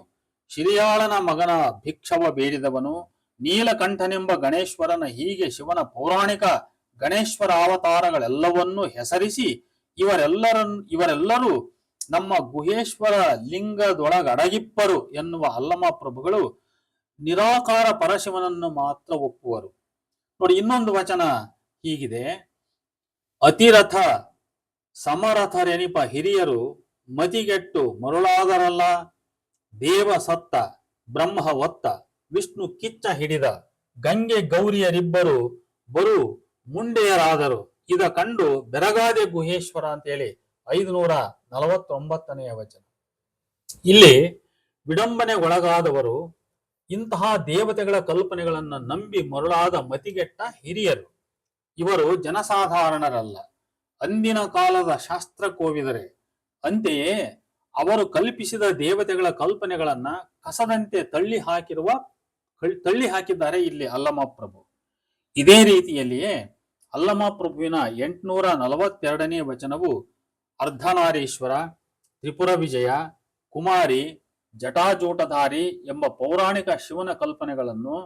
ಶಿರಿಯಾಳನ ಮಗನ ಭಿಕ್ಷವ ಬೇಡಿದವನು, ನೀಲಕಂಠನೆಂಬ ಗಣೇಶ್ವರನ ಹೀಗೆ ಶಿವನ ಪೌರಾಣಿಕ ಗಣೇಶ್ವರ ಅವತಾರಗಳೆಲ್ಲವನ್ನೂ ಹೆಸರಿಸಿ ಇವರೆಲ್ಲರೂ ನಮ್ಮ ಗುಹೇಶ್ವರ ಲಿಂಗದೊಳಗಡಗಿಪ್ಪರು ಎನ್ನುವ ಅಲ್ಲಮ ಪ್ರಭುಗಳು ನಿರಾಕಾರ ಪರಶಿವನನ್ನು ಮಾತ್ರ ಒಪ್ಪುವರು. ನೋಡಿ, ಇನ್ನೊಂದು ವಚನ ಹೀಗಿದೆ: ಅತಿರಥ ಸಮರಥರೆನಿಪ ಹಿರಿಯರು ಮತಿಗೆಟ್ಟು ಮರುಳಾದರಲ್ಲ, ದೇವ ಸತ್ತ ಬ್ರಹ್ಮ ಒತ್ತ ವಿಷ್ಣು ಕಿಚ್ಚ ಹಿಡಿದ ಗಂಗೆ ಗೌರಿಯರಿಬ್ಬರು ಬರು ಮುಂಡೆಯರಾದರು, ಇದ ಕಂಡು ಬೆರಗಾದೆ ಗುಹೇಶ್ವರ ಅಂತೇಳಿ 549ನೇ ವಚನ. ಇಲ್ಲಿ ವಿಡಂಬನೆಗೊಳಗಾದವರು ಇಂತಹ ದೇವತೆಗಳ ಕಲ್ಪನೆಗಳನ್ನು ನಂಬಿ ಮರುಳಾದ ಮತಿಗೆಟ್ಟ ಹಿರಿಯರು. ಇವರು ಜನಸಾಧಾರಣರಲ್ಲ, ಅಂದಿನ ಕಾಲದ ಶಾಸ್ತ್ರ ಕೋವಿದರೆ. ಅಂತೆಯೇ ಅವರು ಕಲ್ಪಿಸಿದ ದೇವತೆಗಳ ಕಲ್ಪನೆಗಳನ್ನ ಕಸದಂತೆ ತಳ್ಳಿ ಹಾಕಿದ್ದಾರೆ ಇಲ್ಲಿ ಅಲ್ಲಮ ಪ್ರಭು. ಇದೇ ರೀತಿಯಲ್ಲಿಯೇ ಅಲ್ಲಮ ಪ್ರಭುವಿನ 842ನೇ ವಚನವು ಅರ್ಧನಾರೀಶ್ವರ, ತ್ರಿಪುರ ವಿಜಯ, ಕುಮಾರಿ, ಜಟಾಜೂಟಧಾರಿ ಎಂಬ ಪೌರಾಣಿಕ ಶಿವನ ಕಲ್ಪನೆಗಳನ್ನು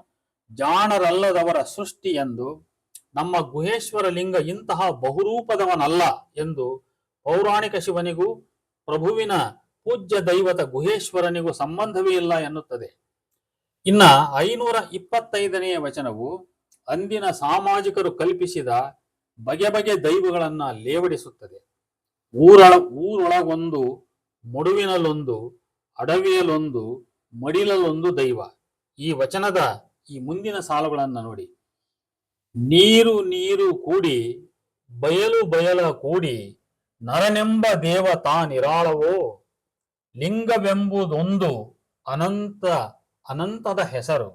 ಜಾಣರಲ್ಲದವರ ಸೃಷ್ಟಿ ಎಂದು, ನಮ್ಮ ಗುಹೇಶ್ವರ ಲಿಂಗ ಇಂತಹ ಬಹುರೂಪದವನಲ್ಲ ಎಂದು ಪೌರಾಣಿಕ ಶಿವನಿಗೂ ಪ್ರಭುವಿನ ಪೂಜ್ಯ ದೈವತ ಗುಹೇಶ್ವರನಿಗೂ ಸಂಬಂಧವೇ ಇಲ್ಲ ಎನ್ನುತ್ತದೆ. ಇನ್ನ 525ನೇ ವಚನವು ಅಂದಿನ ಸಾಮಾಜಿಕರು ಕಲ್ಪಿಸಿದ ಬಗೆ ಬಗೆ ದೈವಗಳನ್ನ ಲೇವಡಿಸುತ್ತದೆ. ಊರೊಳಗೊಂದು, ಮಡುವಿನಲ್ಲೊಂದು, ಅಡವಿಯಲ್ಲೊಂದು, ಮಡಿಲಲ್ಲೊಂದು ದೈವ. ಈ ವಚನದ ಈ ಮುಂದಿನ ಸಾಲುಗಳನ್ನ ನೋಡಿ: ನೀರು ನೀರು ಕೂಡಿ ಬಯಲು ಬಯಲ ಕೂಡಿ ನರನೆಂಬ ದೇವ ತಾನಿರಾಳವೋ, ಲಿಂಗವೆಂಬುದೊಂದು ಅನಂತದ ಹೆಸರು,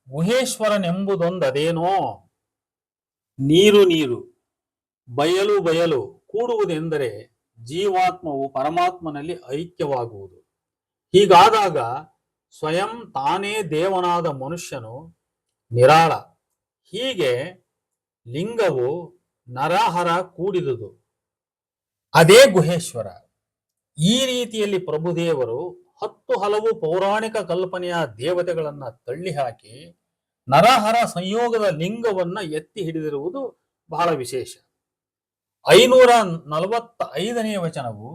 ಗುಹೇಶ್ವರನೆಂಬುದೊಂದದೇನೋ. ನೀರು ನೀರು, ಬಯಲು ಬಯಲು ಕೂಡುವುದೆಂದರೆ ಜೀವಾತ್ಮವು ಪರಮಾತ್ಮನಲ್ಲಿ ಐಕ್ಯವಾಗುವುದು. ಹೀಗಾದಾಗ ಸ್ವಯಂ ತಾನೇ ದೇವನಾದ ಮನುಷ್ಯನು ನಿರಾಳ. ಹೀಗೆ ಲಿಂಗವು ನರಹರ ಕೂಡಿದುದು ಅದೇ ಗುಹೇಶ್ವರ. ಈ ರೀತಿಯಲ್ಲಿ ಪ್ರಭುದೇವರು 10 ಹಲವು ಪೌರಾಣಿಕ ಕಲ್ಪನೆಯ ದೇವತೆಗಳನ್ನ ತಳ್ಳಿ ಹಾಕಿ ನರಹರ ಸಂಯೋಗದ ಲಿಂಗವನ್ನ ಎತ್ತಿ ಹಿಡಿದಿರುವುದು ಬಹಳ ವಿಶೇಷ. 545ನೇ ವಚನವು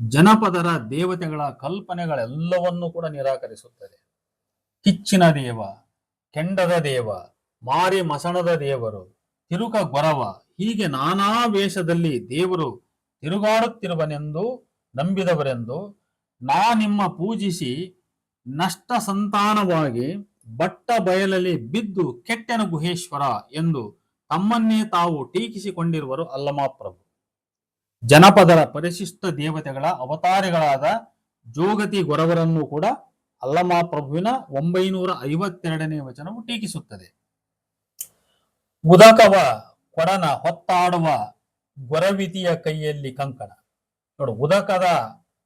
ಜನಪದರ ದೇವತೆಗಳ ಕಲ್ಪನೆಗಳೆಲ್ಲವನ್ನೂ ಕೂಡ ನಿರಾಕರಿಸುತ್ತದೆ. ಕಿಚ್ಚಿನ ದೇವ, ಕೆಂಡದ ದೇವ, ಮಾರಿ ಮಸಣದ ದೇವರು, ತಿರುಕ ಗೊರವ, ಹೀಗೆ ನಾನಾ ವೇಷದಲ್ಲಿ ದೇವರು ತಿರುಗಾಡುತ್ತಿರುವನೆಂದು ನಂಬಿದವರೆಂದು ನಿಮ್ಮ ಪೂಜಿಸಿ ನಷ್ಟ ಸಂತಾನವಾಗಿ ಬಟ್ಟ ಬಯಲಲ್ಲಿ ಬಿದ್ದು ಕೆಟ್ಟೆನ ಗುಹೇಶ್ವರ ಎಂದು ತಮ್ಮನ್ನೇ ತಾವು ಟೀಕಿಸಿಕೊಂಡಿರುವರು ಅಲ್ಲಮಾಪ್ರಭು. ಜನಪದರ ಪರಿಶಿಷ್ಟ ದೇವತೆಗಳ ಅವತಾರಿಗಳಾದ ಜೋಗತಿ ಗೊರವರನ್ನು ಕೂಡ ಅಲ್ಲಮಾಪ್ರಭುವಿನ 952ನೇ ವಚನವು ಟೀಕಿಸುತ್ತದೆ. ಉದಕವ ಕೊಡನ ಹೊತ್ತಾಡುವ ಗೊರವಿತಿಯ ಕೈಯಲ್ಲಿ ಕಂಕಣ. ನೋಡು, ಉದಕದ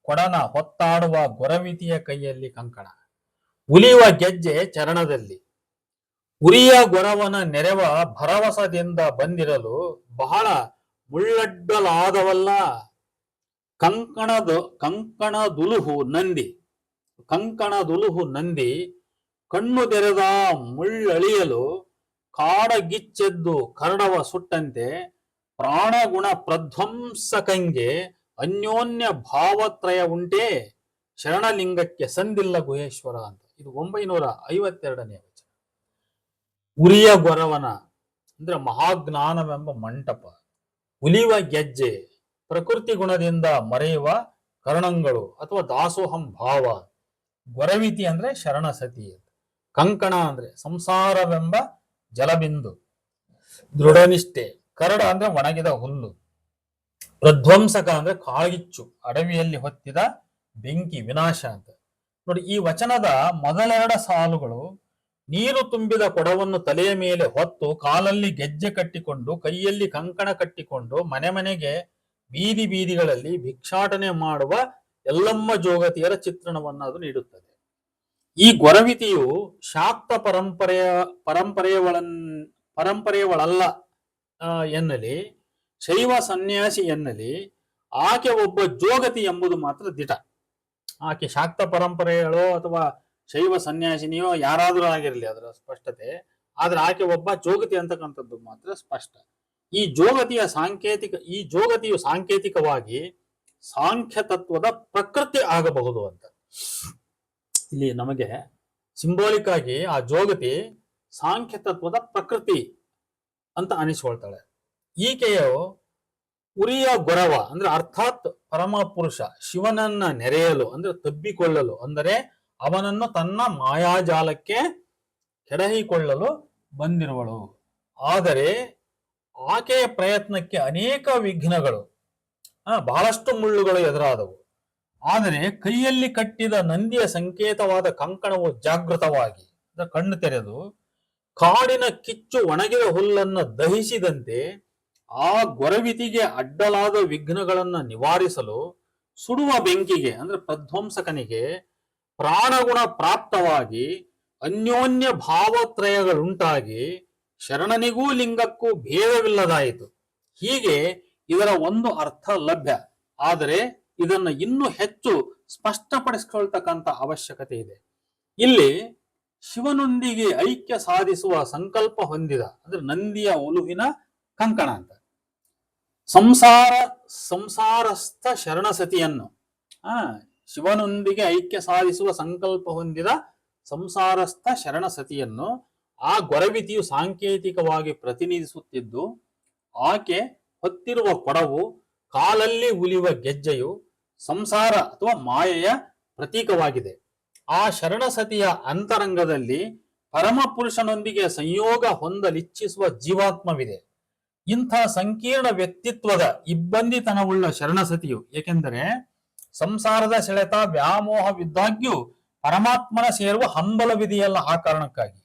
ಕೊಡನ ಹೊತ್ತಾಡುವ ಗೊರವಿತಿಯ ಕೈಯಲ್ಲಿ ಕಂಕಣ, ಉಲಿಯುವ ಗೆಜ್ಜೆ ಚರಣದಲ್ಲಿ, ಉರಿಯ ಗೊರವನ ನೆರವ ಭರವಸದಿಂದ ಬಂದಿರಲು ಬಹಳ ಮುಳ್ಳಡ್ಡಲಾದವಲ್ಲ ಕಂಕಣದುಲುಹು ನಂದಿ ಕಣ್ಣು ತೆರೆದ ಮುಳ್ಳಳಿಯಲು ಕಾಡಗಿಚ್ಚೆದ್ದು ಕರಡವ ಸುಟ್ಟಂತೆ ಪ್ರಾಣಗುಣ ಪ್ರಧ್ವಂಸಕಂಗೆ ಅನ್ಯೋನ್ಯ ಭಾವತ್ರಯ ಉಂಟೇ ಶರಣಲಿಂಗಕ್ಕೆ ಸಂದಿಲ್ಲ ಗುಹೇಶ್ವರ ಅಂತ. ಇದು 952ನೇ ವಚನ. ಉರಿಯ ಗೊರವನ ಅಂದ್ರೆ ಮಹಾಜ್ಞಾನವೆಂಬ ಮಂಟಪ, ಉಲಿಯುವ ಗೆಜ್ಜೆ ಪ್ರಕೃತಿ ಗುಣದಿಂದ ಮರೆಯುವ ಕರ್ಣಗಳು ಅಥವಾ ದಾಸೋಹಂ ಭಾವ, ಗೊರವಿತಿ ಅಂದ್ರೆ ಶರಣ ಸತಿ, ಕಂಕಣ ಅಂದ್ರೆ ಸಂಸಾರವೆಂಬ ಜಲಬಿಂದು, ದೃಢನಿಷ್ಠೆ, ಕರಡ ಅಂದ್ರೆ ಒಣಗಿದ ಹುಲ್ಲು, ಪ್ರಧ್ವಂಸಕ ಅಂದ್ರೆ ಕಾಗಿಚ್ಚು, ಅಡವಿಯಲ್ಲಿ ಹೊತ್ತಿದ ಬೆಂಕಿ, ವಿನಾಶ ಅಂತ. ನೋಡಿ, ಈ ವಚನದ ಮೊದಲೆರಡ ಸಾಲುಗಳು ನೀರು ತುಂಬಿದ ಕೊಡವನ್ನು ತಲೆಯ ಮೇಲೆ ಹೊತ್ತು ಕಾಲಲ್ಲಿ ಗೆಜ್ಜೆ ಕಟ್ಟಿಕೊಂಡು ಕೈಯಲ್ಲಿ ಕಂಕಣ ಕಟ್ಟಿಕೊಂಡು ಮನೆಗೆ ಬೀದಿ ಬೀದಿಗಳಲ್ಲಿ ಭಿಕ್ಷಾಟನೆ ಮಾಡುವ ಎಲ್ಲಮ್ಮ ಜೋಗತಿಯರ ಚಿತ್ರಣವನ್ನು ಅದು ನೀಡುತ್ತದೆ. ಈ ಗೊರವಿತಿಯು ಶಾಕ್ತ ಪರಂಪರೆಯವಳಲ್ಲ ಎನ್ನಲಿ, ಶೈವ ಸನ್ಯಾಸಿ ಎನ್ನಲಿ, ಆಕೆ ಒಬ್ಬ ಜೋಗತಿ ಎಂಬುದು ಮಾತ್ರ ದಿಟ. ಆಕೆ ಶಾಕ್ತ ಪರಂಪರೆಯಳೋ ಅಥವಾ ಶೈವ ಸನ್ಯಾಸಿನಿಯೋ ಯಾರಾದರೂ ಆಗಿರಲಿ, ಅದರ ಸ್ಪಷ್ಟತೆ. ಆದ್ರೆ ಆಕೆ ಒಬ್ಬ ಜೋಗತಿ ಅಂತಕ್ಕಂಥದ್ದು ಮಾತ್ರ ಸ್ಪಷ್ಟ. ಈ ಜೋಗತಿಯು ಸಾಂಕೇತಿಕವಾಗಿ ಸಾಂಖ್ಯ ತತ್ವದ ಪ್ರಕೃತಿ ಆಗಬಹುದು ಅಂತ. ಇಲ್ಲಿ ನಮಗೆ ಸಿಂಬಾಲಿಕ್ ಆಗಿ ಆ ಜೋಗತಿ ಸಾಂಖ್ಯ ತತ್ವದ ಪ್ರಕೃತಿ ಅಂತ ಅನಿಸ್ಕೊಳ್ತಾಳೆ. ಈಕೆಯು ಉರಿಯ ಗೊರವ ಅಂದ್ರೆ ಅರ್ಥಾತ್ ಪರಮ ಪುರುಷ ಶಿವನನ್ನ ನೆರೆಯಲು ಅಂದ್ರೆ ತಬ್ಬಿಕೊಳ್ಳಲು, ಅಂದರೆ ಅವನನ್ನು ತನ್ನ ಮಾಯಾಜಾಲಕ್ಕೆ ಕೆಡಹಿಕೊಳ್ಳಲು ಬಂದಿರುವಳು. ಆದರೆ ಆಕೆಯ ಪ್ರಯತ್ನಕ್ಕೆ ಅನೇಕ ವಿಘ್ನಗಳು, ಬಹಳಷ್ಟು ಮುಳ್ಳುಗಳು ಎದುರಾದವು. ಆದರೆ ಕೈಯಲ್ಲಿ ಕಟ್ಟಿದ ನಂದಿಯ ಸಂಕೇತವಾದ ಕಂಕಣವು ಜಾಗೃತವಾಗಿ ಕಣ್ಣು ತೆರೆದು ಕಾಡಿನ ಕಿಚ್ಚು ಒಣಗಿದ ಹುಲ್ಲನ್ನು ದಹಿಸಿದಂತೆ ಆ ಗೊರವಿತಿಗೆ ಅಡ್ಡಲಾದ ವಿಘ್ನಗಳನ್ನ ನಿವಾರಿಸಲು ಸುಡುವ ಬೆಂಕಿಗೆ ಅಂದ್ರೆ ಪ್ರಧ್ವಂಸಕನಿಗೆ ಪ್ರಾಣಗುಣ ಪ್ರಾಪ್ತವಾಗಿ ಅನ್ಯೋನ್ಯ ಭಾವತ್ರಯಗಳುಂಟಾಗಿ ಶರಣನಿಗೂ ಲಿಂಗಕ್ಕೂ ಭೇದವಿಲ್ಲದಾಯಿತು. ಹೀಗೆ ಇದರ ಒಂದು ಅರ್ಥ ಲಭ್ಯ. ಆದರೆ ಇದನ್ನ ಇನ್ನೂ ಹೆಚ್ಚು ಸ್ಪಷ್ಟಪಡಿಸಿಕೊಳ್ತಕ್ಕಂಥ ಅವಶ್ಯಕತೆ ಇದೆ. ಇಲ್ಲಿ ಶಿವನೊಂದಿಗೆ ಐಕ್ಯ ಸಾಧಿಸುವ ಸಂಕಲ್ಪ ಹೊಂದಿದ ಅಂದ್ರೆ ನಂದಿಯ ಉಲುವಿನ ಕಂಕಣ ಅಂತ, ಸಂಸಾರಸ್ಥ ಶರಣಸತಿಯನ್ನು ಶಿವನೊಂದಿಗೆ ಐಕ್ಯ ಸಾಧಿಸುವ ಸಂಕಲ್ಪ ಹೊಂದಿದ ಸಂಸಾರಸ್ಥ ಶರಣಸತಿಯನ್ನು ಆ ಗೊರವಿತಿಯು ಸಾಂಕೇತಿಕವಾಗಿ ಪ್ರತಿನಿಧಿಸುತ್ತಿದ್ದು, ಆಕೆ ಹೊತ್ತಿರುವ ಕೊಡವು ಕಾಲಲ್ಲಿ ಉಲಿಯುವ ಗೆಜ್ಜೆಯು ಸಂಸಾರ ಅಥವಾ ಮಾಯೆಯ ಪ್ರತೀಕವಾಗಿದೆ. ಆ ಶರಣಸತಿಯ ಅಂತರಂಗದಲ್ಲಿ ಪರಮಪುರುಷನೊಂದಿಗೆ ಸಂಯೋಗ ಹೊಂದಲಿಚ್ಛಿಸುವ ಜೀವಾತ್ಮವಿದೆ. ಇಂಥ ಸಂಕೀರ್ಣ ವ್ಯಕ್ತಿತ್ವದ ಇಬ್ಬಂದಿತನವುಳ್ಳ ಶರಣಸತಿಯು, ಏಕೆಂದರೆ ಸಂಸಾರದ ಸೆಳೆತ ವ್ಯಾಮೋಹವಿದ್ದಾಗ್ಯೂ ಪರಮಾತ್ಮನ ಸೇರುವ ಹಂಬಲವಿದೆಯಲ್ಲ, ಆ ಕಾರಣಕ್ಕಾಗಿ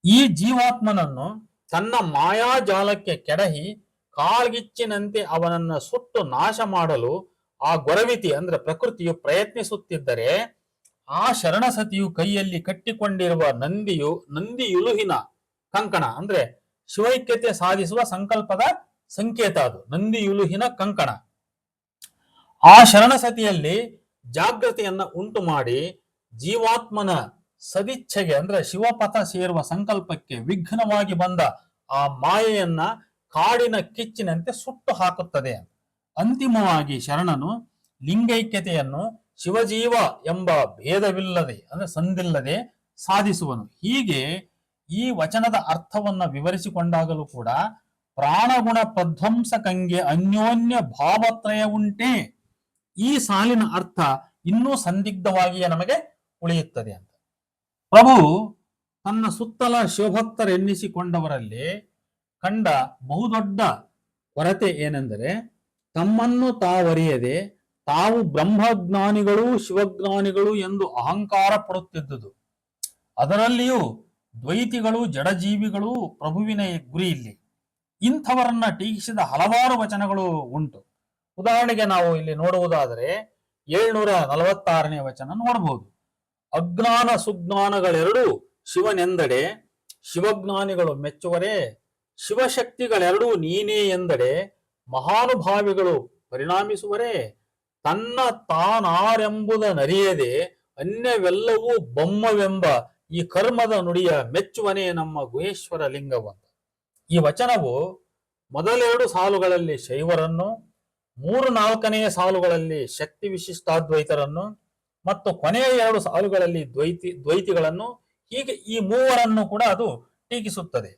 ಈ ಜೀವಾತ್ಮನನ್ನು ತನ್ನ ಮಾಯಾಜಾಲಕ್ಕೆ ಕೆಡಹಿ ಕಾಳ್ಗಿಚ್ಚಿನಂತೆ ಅವನನ್ನ ಸುಟ್ಟು ನಾಶ ಮಾಡಲು ಆ ಗೊರವಿತಿ ಅಂದ್ರೆ ಪ್ರಕೃತಿಯು ಪ್ರಯತ್ನಿಸುತ್ತಿದ್ದರೆ, ಆ ಶರಣಸತಿಯು ಕೈಯಲ್ಲಿ ಕಟ್ಟಿಕೊಂಡಿರುವ ನಂದಿಯುಲುಹಿನ ಕಂಕಣ ಅಂದ್ರೆ ಶಿವೈಕ್ಯತೆ ಸಾಧಿಸುವ ಸಂಕಲ್ಪದ ಸಂಕೇತ. ಅದು ನಂದಿಯುಲುಹಿನ ಕಂಕಣ. ಆ ಶರಣಸತಿಯಲ್ಲಿ ಜಾಗೃತಿಯನ್ನ ಉಂಟು ಮಾಡಿ ಜೀವಾತ್ಮನ ಸದಿಚ್ಛೆಗೆ ಅಂದ್ರೆ ಶಿವಪಥ ಸೇರುವ ಸಂಕಲ್ಪಕ್ಕೆ ವಿಘ್ನವಾಗಿ ಬಂದ ಆ ಮಾಯೆಯನ್ನ ಕಾಡಿನ ಕಿಚ್ಚಿನಂತೆ ಸುಟ್ಟು ಹಾಕುತ್ತದೆ. ಅಂತಿಮವಾಗಿ ಶರಣನು ಲಿಂಗೈಕ್ಯತೆಯನ್ನು ಶಿವಜೀವ ಎಂಬ ಭೇದವಿಲ್ಲದೆ ಅಂದ್ರೆ ಸಂದಿಲ್ಲದೆ ಸಾಧಿಸುವನು. ಹೀಗೆ ಈ ವಚನದ ಅರ್ಥವನ್ನ ವಿವರಿಸಿಕೊಂಡಾಗಲೂ ಕೂಡ ಪ್ರಾಣಗುಣ ಪ್ರಧ್ವಂಸಕಂಗೆ ಅನ್ಯೋನ್ಯ ಭಾವತ್ರಯ ಉಂಟೆ, ಈ ಸಾಲಿನ ಅರ್ಥ ಇನ್ನೂ ಸಂದಿಗ್ಧವಾಗಿಯೇ ನಮಗೆ ಉಳಿಯುತ್ತದೆ ಅಂತ. ಪ್ರಭು ತನ್ನ ಸುತ್ತಲ ಶಿವಭಕ್ತರೆನ್ನಿಸಿಕೊಂಡವರಲ್ಲಿ ಕಂಡ ಬಹುದೊಡ್ಡ ಕೊರತೆ ಏನೆಂದರೆ, ತಮ್ಮನ್ನು ತಾವರಿಯದೆ ತಾವು ಬ್ರಹ್ಮಜ್ಞಾನಿಗಳು ಶಿವಜ್ಞಾನಿಗಳು ಎಂದು ಅಹಂಕಾರ ಪಡುತ್ತಿದ್ದುದು. ಅದರಲ್ಲಿಯೂ ದ್ವೈತಿಗಳು ಜಡಜೀವಿಗಳು ಪ್ರಭುವಿನ ಗುರಿ ಇಲ್ಲಿ. ಇಂಥವರನ್ನ ಟೀಕಿಸಿದ ಹಲವಾರು ವಚನಗಳು ಉಂಟು. ಉದಾಹರಣೆಗೆ ನಾವು ಇಲ್ಲಿ ನೋಡುವುದಾದರೆ 746ನೇ ವಚನ ನೋಡಬಹುದು. ಅಜ್ಞಾನ ಸುಜ್ಞಾನಗಳೆರಡೂ ಶಿವನೆಂದಡೆ ಶಿವಜ್ಞಾನಿಗಳು ಮೆಚ್ಚುವರೇ, ಶಿವಶಕ್ತಿಗಳೆರಡೂ ನೀನೇ ಎಂದಡೆ ಮಹಾನುಭಾವಿಗಳು ಪರಿಣಾಮಿಸುವರೇ, ತನ್ನ ತಾನಾರೆಂಬುದನರಿಯದೆ ಅನ್ಯವೆಲ್ಲವೂ ಬೊಮ್ಮವೆಂಬ ಈ ಕರ್ಮದ ನುಡಿಯ ಮೆಚ್ಚುವನೇ ನಮ್ಮ ಗುಹೇಶ್ವರ ಲಿಂಗವಂತ. ಈ ವಚನವು ಮೊದಲೆರಡು ಸಾಲುಗಳಲ್ಲಿ ಶೈವರನ್ನು, 3-4ನೆಯ ಸಾಲುಗಳಲ್ಲಿ ಶಕ್ತಿ ವಿಶಿಷ್ಟಾದ್ವೈತರನ್ನು ಮತ್ತು ಕೊನೆಯ 2 ಸಾಲುಗಳಲ್ಲಿ ದ್ವೈತಿಗಳನ್ನು, ಹೀಗೆ ಈ ಮೂವರನ್ನು ಕೂಡ ಅದು ಟೀಕಿಸುತ್ತದೆ.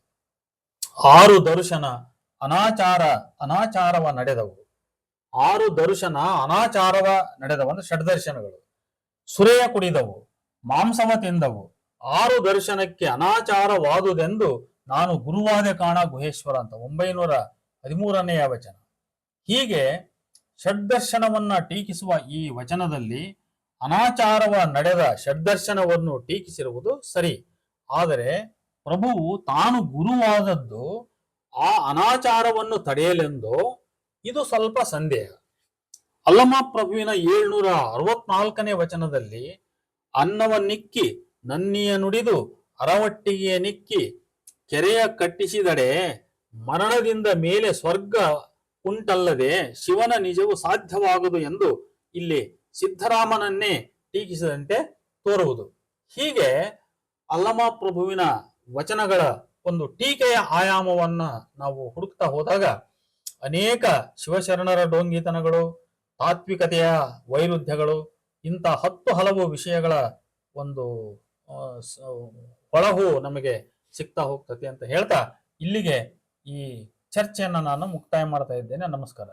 6 ದರ್ಶನ ಅನಾಚಾರವ ನಡೆದವು. 6 ದರ್ಶನ ಅನಾಚಾರವ ನಡೆದವು ಅಂದ್ರೆ ಷಡ್ದರ್ಶನಗಳು. ಸುರೆಯ ಕುಡಿದವು, ಮಾಂಸವ ತಿಂದವು, 6 ದರ್ಶನಕ್ಕೆ ಅನಾಚಾರವಾದುದೆಂದು ನಾನು ಗುರುವಾದೆ ಕಾಣ ಗುಹೇಶ್ವರ ಅಂತ 913ನೆಯ ವಚನ. ಹೀಗೆ ಷಡ್ದರ್ಶನವನ್ನ ಟೀಕಿಸುವ ಈ ವಚನದಲ್ಲಿ ಅನಾಚಾರವ ನಡೆದ ಷಡ್ದರ್ಶನವನ್ನು ಟೀಕಿಸಿರುವುದು ಸರಿ. ಆದರೆ ಪ್ರಭುವು ತಾನು ಗುರುವಾದದ್ದು ಆ ಅನಾಚಾರವನ್ನು ತಡೆಯಲೆಂದು ಇದು ಸ್ವಲ್ಪ ಸಂದೇಹ. ಅಲ್ಲಮ ಪ್ರಭುವಿನ 764ನೇ ವಚನದಲ್ಲಿ ಅನ್ನವನ್ನಿಕ್ಕಿ ನನ್ನಿಯ ನುಡಿದು ಅರವಟ್ಟಿಗೆಯ ನಿಕ್ಕಿ ಕೆರೆಯ ಕಟ್ಟಿಸಿದಡೆ ಮರಣದಿಂದ ಮೇಲೆ ಸ್ವರ್ಗ ಉಂಟಲ್ಲದೆ ಶಿವನ ನಿಜವು ಸಾಧ್ಯವಾಗದು ಎಂದು ಇಲ್ಲಿ ಸಿದ್ಧರಾಮನನ್ನೇ ಟೀಕಿಸಿದಂತೆ ತೋರುವುದು. ಹೀಗೆ ಅಲ್ಲಮ ಪ್ರಭುವಿನ ವಚನಗಳ ಒಂದು ಟೀಕೆಯ ಆಯಾಮವನ್ನ ನಾವು ಹುಡುಕ್ತಾ ಹೋದಾಗ ಅನೇಕ ಶಿವಶರಣರ ಡೋಂಗಿತನಗಳು, ತಾತ್ವಿಕತೆಯ ವೈರುಧ್ಯಗಳು, ಇಂಥ 10 ಹಲವು ವಿಷಯಗಳ ಒಂದು ಹೊಳಹು ನಮಗೆ ಸಿಗ್ತಾ ಹೋಗ್ತದೆ ಅಂತ ಹೇಳ್ತಾ ಇಲ್ಲಿಗೆ ಈ ಚರ್ಚೆಯನ್ನು ನಾನು ಮುಕ್ತಾಯ ಮಾಡ್ತಾ ಇದ್ದೇನೆ. ನಮಸ್ಕಾರ.